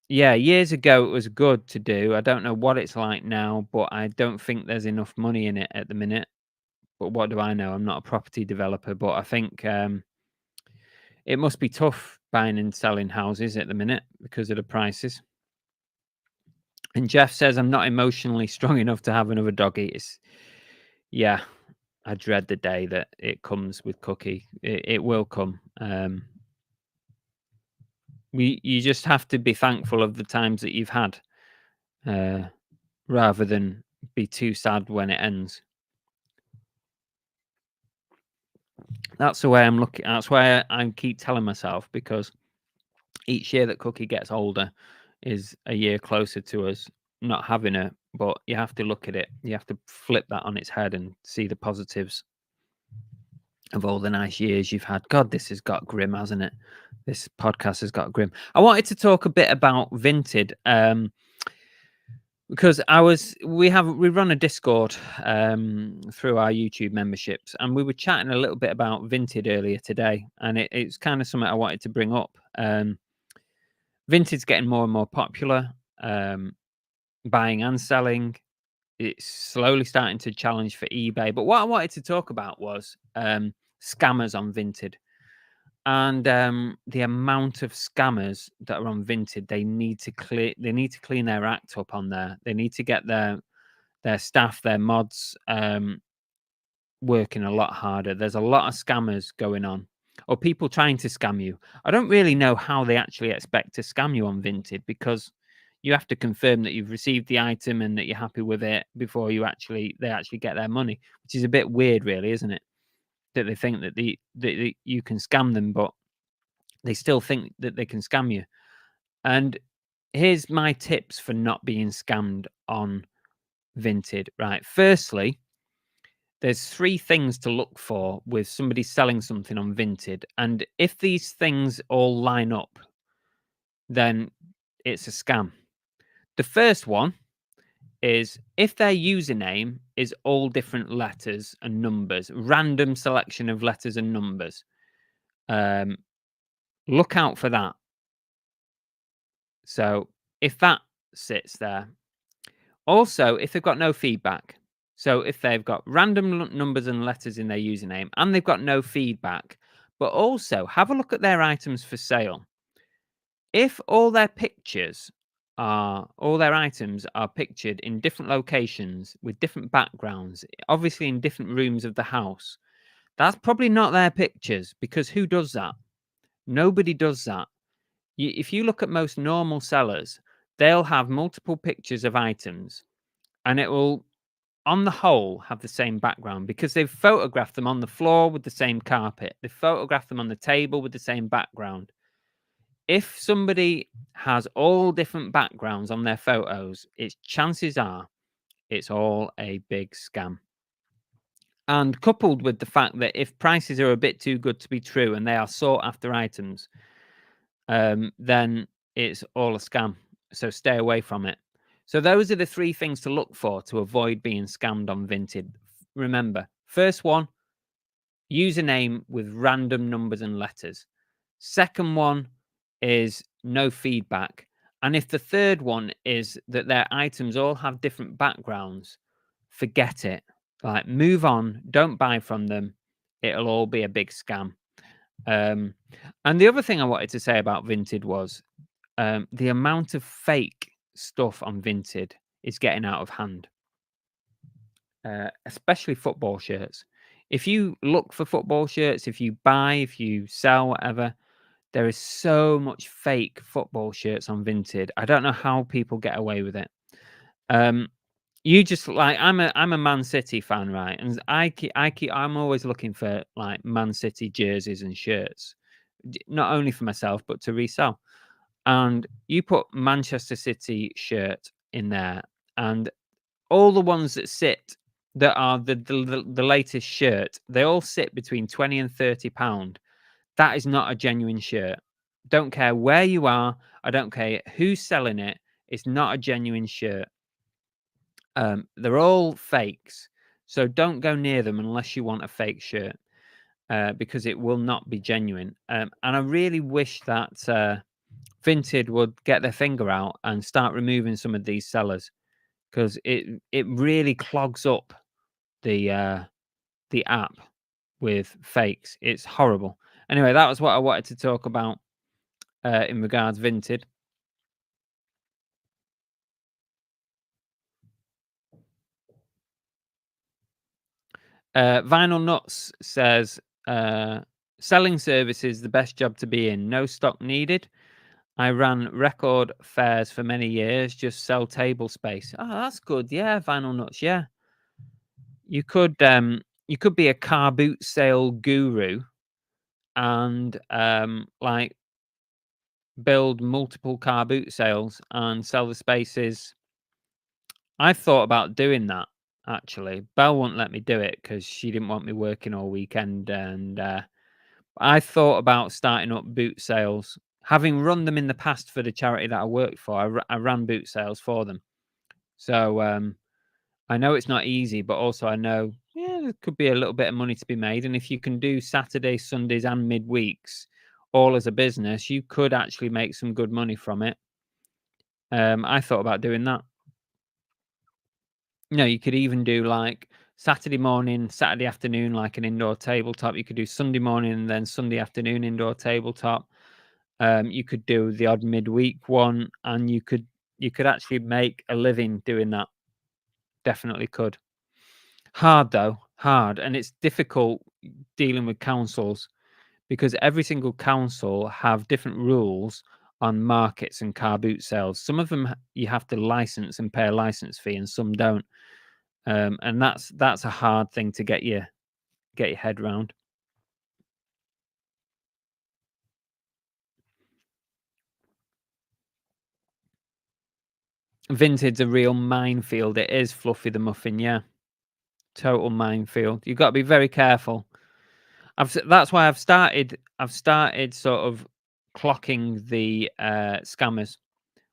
yeah, years ago it was good to do. I don't know what it's like now, but I don't think there's enough money in it at the minute. But what do I know? I'm not a property developer, but I think it must be tough buying and selling houses at the minute because of the prices. And Jeff says, I'm not emotionally strong enough to have another doggy. Yeah, I dread the day that it comes with Cookie. It will come. You just have to be thankful of the times that you've had, rather than be too sad when it ends. That's the way I'm looking. That's why I keep telling myself, because each year that Cookie gets older is a year closer to us not having her. But you have to look at it. You have to flip that on its head and see the positives of all the nice years you've had. God, this has got grim, hasn't it? This podcast has got grim. I wanted to talk a bit about Vinted, because we run a Discord through our YouTube memberships, and we were chatting a little bit about Vinted earlier today, and it's kind of something I wanted to bring up. Vinted's getting more and more popular, buying and selling. It's slowly starting to challenge for eBay. But what I wanted to talk about was scammers on Vinted. And the amount of scammers that are on Vinted, they need to clean their act up on there. They need to get their staff, their mods, working a lot harder. There's a lot of scammers going on, or people trying to scam you. I don't really know how they actually expect to scam you on Vinted, because you have to confirm that you've received the item and that you're happy with it before they actually get their money, which is a bit weird, really, isn't it? That they think that you can scam them, but they still think that they can scam you. And here's my tips for not being scammed on Vinted. Right. Firstly, there's 3 things to look for with somebody selling something on Vinted. And if these things all line up, then it's a scam. The first one is if their username is all different letters and numbers, random selection of letters and numbers. Look out for that. So if that sits there. Also, if they've got no feedback. So if they've got random numbers and letters in their username and they've got no feedback, but also have a look at their items for sale. If all their items are pictured in different locations with different backgrounds, obviously in different rooms of the house, that's probably not their pictures, because who does that? Nobody does that. If you look at most normal sellers, they'll have multiple pictures of items, and it will, on the whole, have the same background, because they've photographed them on the floor with the same carpet. They've photographed them on the table with the same background. If somebody has all different backgrounds on their photos, chances are it's all a big scam. And coupled with the fact that if prices are a bit too good to be true and they are sought after items, then it's all a scam. So stay away from it. So those are the 3 things to look for to avoid being scammed on Vinted. Remember, first one, username with random numbers and letters. Second one is no feedback. And if the third one is that their items all have different backgrounds, forget it. Like, move on. Don't buy from them. It'll all be a big scam. And the other thing I wanted to say about Vinted was the amount of fake stuff on Vinted is getting out of hand, especially football shirts. If you look for football shirts, if you buy, if you sell, whatever, there is so much fake football shirts on Vinted. I don't know how people get away with it. You just, like, I'm a Man City fan, right? And I'm always looking for, like, Man City jerseys and shirts, not only for myself but to resell. And you put Manchester City shirt in there, and all the ones that are the latest shirt, they all sit between £20 and £30. That is not a genuine shirt. Don't care where you are. I don't care who's selling it. It's not a genuine shirt. They're all fakes. So don't go near them unless you want a fake shirt, because it will not be genuine. And I really wish that Vinted would get their finger out and start removing some of these sellers, because it really clogs up the app with fakes. It's horrible. Anyway, that was what I wanted to talk about in regards Vinted. Vinyl Nuts says, selling services, the best job to be in. No stock needed. I ran record fairs for many years, just sell table space. Oh, that's good. Yeah, Vinyl Nuts. Yeah. You could you could be a car boot sale guru and like build multiple car boot sales and sell the spaces. I've thought about doing that actually. Belle won't let me do it because she didn't want me working all weekend, and I thought about starting up boot sales. Having run them in the past for the charity that I worked for, I ran boot sales for them. So I know it's not easy, but also I know, yeah, there could be a little bit of money to be made. And if you can do Saturdays, Sundays, and midweeks all as a business, you could actually make some good money from it. I thought about doing that. You could even do like Saturday morning, Saturday afternoon, like an indoor tabletop. You could do Sunday morning and then Sunday afternoon indoor tabletop. You could do the odd midweek one, and you could actually make a living doing that. Definitely could. Hard though, hard, and it's difficult dealing with councils because every single council have different rules on markets and car boot sales. Some of them you have to license and pay a license fee, and some don't. And that's a hard thing to get your head round. Vinted's a real minefield. It is, Fluffy the Muffin. Yeah, total minefield. You've got to be very careful. That's why I've started sort of clocking the scammers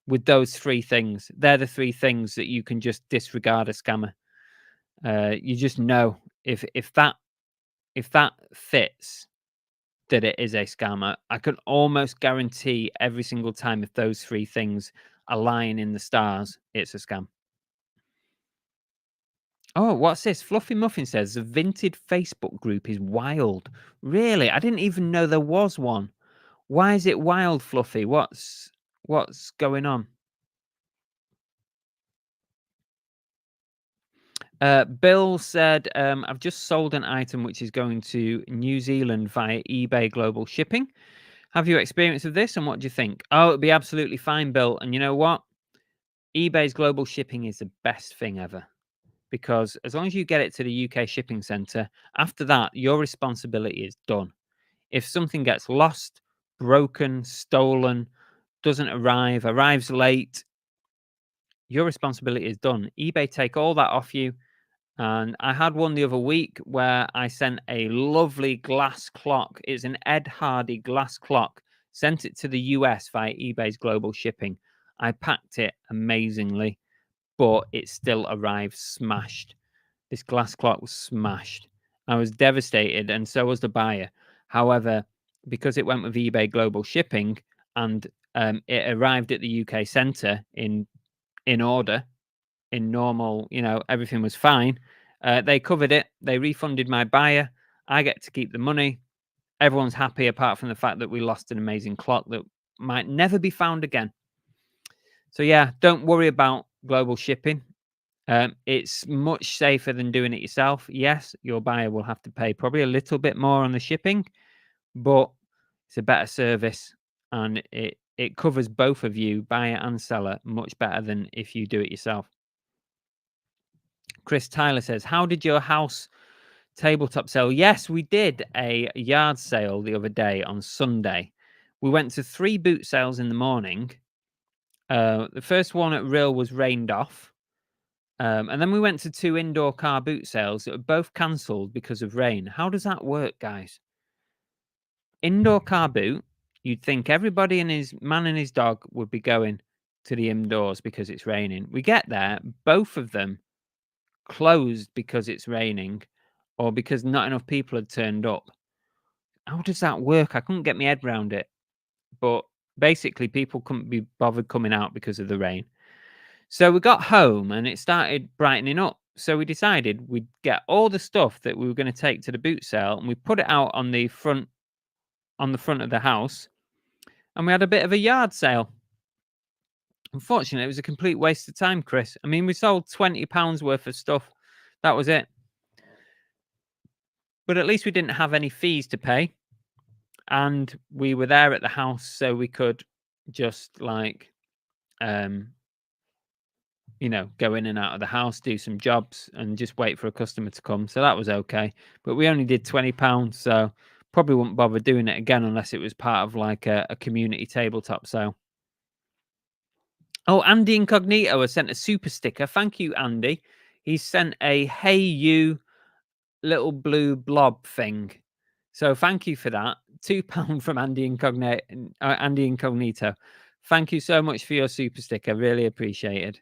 with those 3 things. They're the 3 things that you can just disregard a scammer. You just know if that fits that it is a scammer. I can almost guarantee every single time if those 3 things align in the stars, it's a scam. Oh, what's this? Fluffy Muffin says the Vinted Facebook group is wild. Really? I didn't even know there was one. Why is it wild, Fluffy? What's going on? Bill said, I've just sold an item which is going to New Zealand via eBay Global Shipping. Have you experience of this, and what do you think? Oh, it'd be absolutely fine, Bill. And you know what? eBay's Global Shipping is the best thing ever, because as long as you get it to the UK shipping centre, after that, your responsibility is done. If something gets lost, broken, stolen, doesn't arrives late, your responsibility is done. eBay take all that off you. And I had one the other week where I sent a lovely glass clock. It's an Ed Hardy glass clock. Sent it to the US via eBay's Global Shipping. I packed it amazingly, but it still arrived smashed. This glass clock was smashed. I was devastated, and so was the buyer. However, because it went with eBay Global Shipping and it arrived at the UK centre in order, in normal, everything was fine. They covered it. They refunded my buyer. I get to keep the money. Everyone's happy, apart from the fact that we lost an amazing clock that might never be found again. So yeah, don't worry about global shipping. It's much safer than doing it yourself. Yes, your buyer will have to pay probably a little bit more on the shipping, but it's a better service, and it covers both of you, buyer and seller, much better than if you do it yourself. Chris Tyler says, how did your house tabletop sale? Yes, we did a yard sale the other day on Sunday. We went to 3 boot sales in the morning. The first one at Real was rained off. And then we went to 2 indoor car boot sales that were both cancelled because of rain. How does that work, guys? Indoor car boot, you'd think everybody and his man and his dog would be going to the indoors because it's raining. We get there, both of them closed because it's raining or because not enough people had turned up. How does that work? I couldn't get my head around it. But basically, people couldn't be bothered coming out because of the rain. So we got home and it started brightening up. So we decided we'd get all the stuff that we were going to take to the boot sale, and we put it out on the front of the house, and we had a bit of a yard sale. Unfortunately, it was a complete waste of time, Chris. I mean, we sold £20 worth of stuff. That was it. But at least we didn't have any fees to pay. And we were there at the house, so we could just go in and out of the house, do some jobs, and just wait for a customer to come. So that was okay. But we only did £20, so probably wouldn't bother doing it again unless it was part of like a community tabletop sale. Oh, Andy Incognito has sent a super sticker. Thank you, Andy. He's sent a "Hey You" little blue blob thing. So thank you for that. £2 from Andy Incognito. Thank you so much for your super sticker. Really appreciated.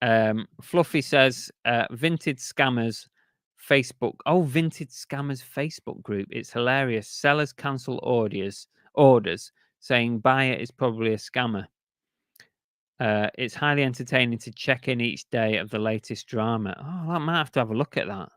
Fluffy says Vinted Scammers Facebook. Oh, Vinted Scammers Facebook group. It's hilarious. Sellers cancel orders saying buyer is probably a scammer. It's highly entertaining to check in each day of the latest drama. Oh, I might have to have a look at that.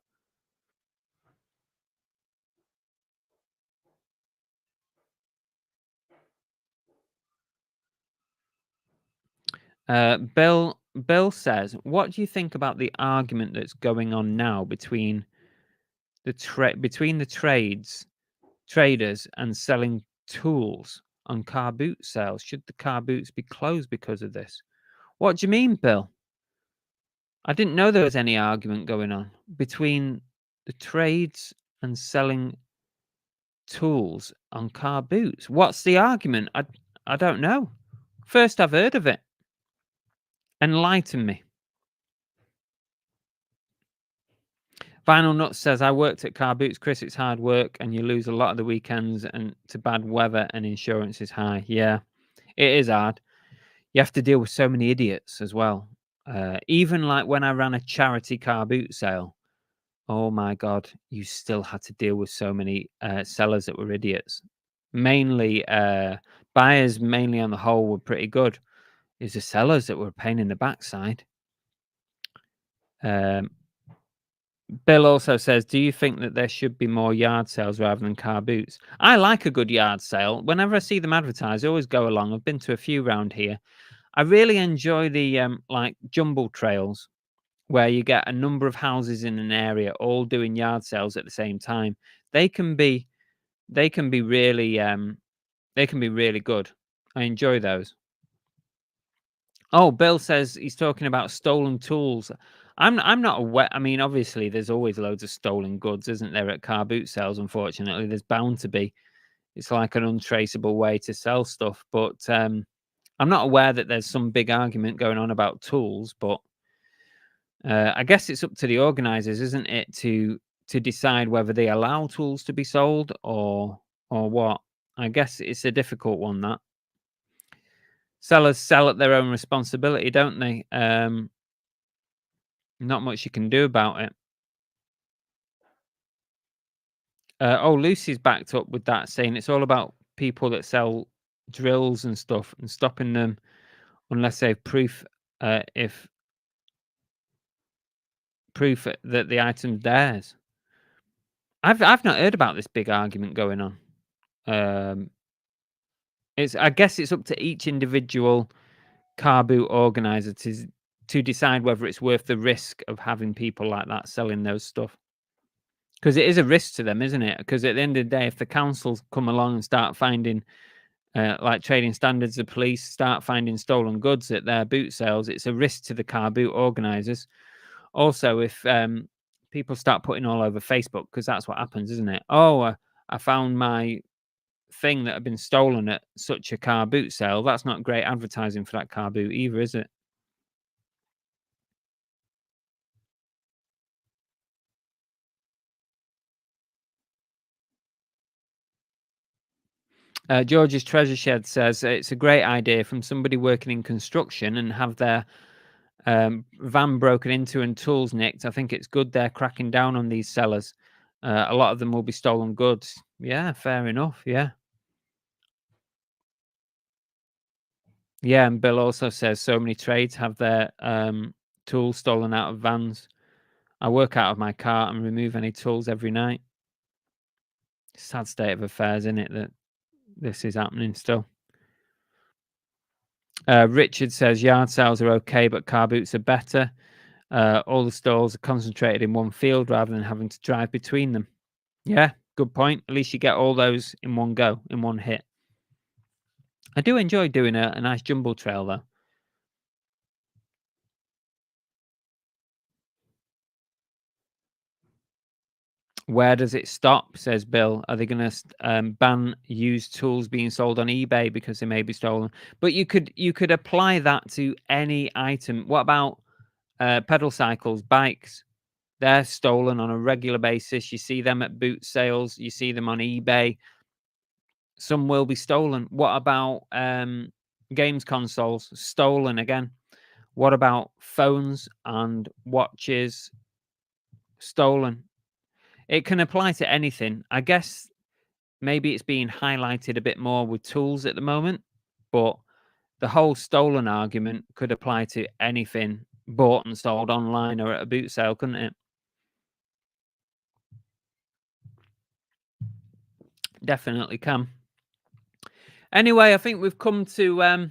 Bill says, what do you think about the argument that's going on now between the traders and selling tools on car boot sales? Should the car boots be closed because of this? What do you mean, Bill? I didn't know there was any argument going on between the trades and selling tools on car boots. What's the argument? I don't know. First I've heard of it. Enlighten me. Vinyl Nuts says, I worked at car boots, Chris. It's hard work and you lose a lot of the weekends and to bad weather and insurance is high. Yeah, it is hard. You have to deal with so many idiots as well. Even like when I ran a charity car boot sale, oh my God, you still had to deal with so many sellers that were idiots. Mainly buyers, mainly on the whole, were pretty good. It's the sellers that were a pain in the backside. Bill also says, do you think that there should be more yard sales rather than car boots? I like a good yard sale. Whenever I see them advertised, I always go along. I've been to a few round here. I really enjoy the like jumble trails where you get a number of houses in an area all doing yard sales at the same time. They can be really good. I enjoy those. Oh, Bill says he's talking about stolen tools. I'm not aware. I mean, obviously, there's always loads of stolen goods, isn't there, at car boot sales? Unfortunately, there's bound to be. It's like an untraceable way to sell stuff. But I'm not aware that there's some big argument going on about tools. But I guess it's up to the organisers, isn't it, to decide whether they allow tools to be sold or what. I guess it's a difficult one, that. Sellers sell at their own responsibility, don't they? Not much you can do about it. Lucy's backed up with that, saying it's all about people that sell drills and stuff and stopping them unless they have proof that the item's theirs. I've not heard about this big argument going on. I guess it's up to each individual car boot organizer to decide whether it's worth the risk of having people like that selling those stuff. Because it is a risk to them, isn't it? Because at the end of the day, if the councils come along and start finding, like trading standards, the police start finding stolen goods at their boot sales, it's a risk to the car boot organisers. Also, if people start putting all over Facebook, because that's what happens, isn't it? Oh, I found my thing that had been stolen at such a car boot sale. That's not great advertising for that car boot either, is it? George's Treasure Shed says it's a great idea from somebody working in construction and have their van broken into and tools nicked. I think it's good they're cracking down on these sellers. A lot of them will be stolen goods. Yeah, fair enough. Yeah. Yeah, and Bill also says so many trades have their tools stolen out of vans. I work out of my car and remove any tools every night. Sad state of affairs, isn't it, that this is happening still. Richard says yard sales are okay, but car boots are better. All the stalls are concentrated in one field rather than having to drive between them. Yeah, good point. At least you get all those in one go, in one hit. I do enjoy doing a nice jumble trail, though. Where does it stop, says Bill? Are they going to ban used tools being sold on eBay because they may be stolen? But you could apply that to any item. What about pedal cycles, bikes? They're stolen on a regular basis. You see them at boot sales. You see them on eBay. Some will be stolen. What about games consoles? Stolen again. What about phones and watches? Stolen. It can apply to anything. I guess maybe it's being highlighted a bit more with tools at the moment, but the whole stolen argument could apply to anything bought and sold online or at a boot sale, couldn't it? Definitely can. Anyway, I think we've come to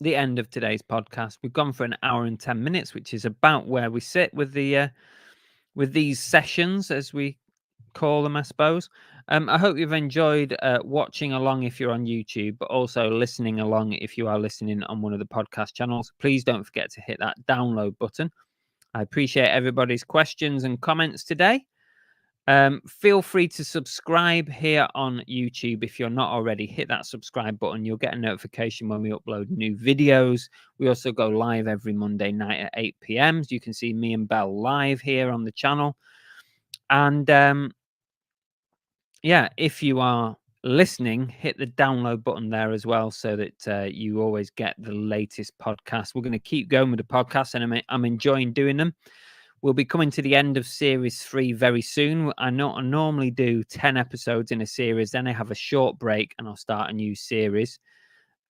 the end of today's podcast. We've gone for an hour and 10 minutes, which is about where we sit with the with these sessions, as we call them, I suppose. I hope you've enjoyed watching along if you're on YouTube, but also listening along if you are listening on one of the podcast channels. Please don't forget to hit that download button. I appreciate everybody's questions and comments today. Feel free to subscribe here on YouTube if you're not already. Hit that subscribe button. You'll get a notification when we upload new videos. We also go live every Monday night at 8 p.m. So you can see me and Belle live here on the channel. And yeah, if you are listening, hit the download button there as well so that you always get the latest podcast. We're going to keep going with the podcast, and I'm enjoying doing them. We'll be coming to the end of series 3 very soon. I normally do 10 episodes in a series, then I have a short break and I'll start a new series.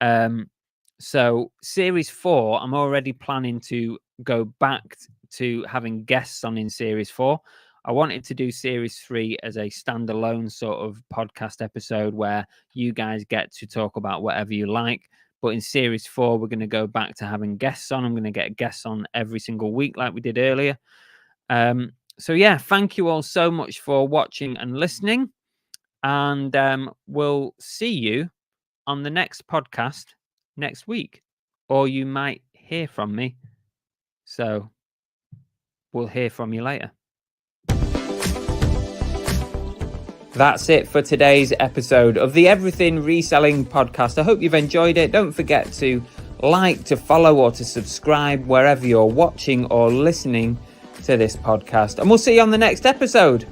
So series 4, I'm already planning to go back to having guests on in series 4. I wanted to do series 3 as a standalone sort of podcast episode where you guys get to talk about whatever you like. But in series 4, we're going to go back to having guests on. I'm going to get guests on every single week like we did earlier. So yeah, thank you all so much for watching and listening. And we'll see you on the next podcast next week. Or you might hear from me. So we'll hear from you later. That's it for today's episode of the Everything Reselling podcast. I hope you've enjoyed it. Don't forget to like, to follow, or to subscribe wherever you're watching or listening to this podcast. And we'll see you on the next episode.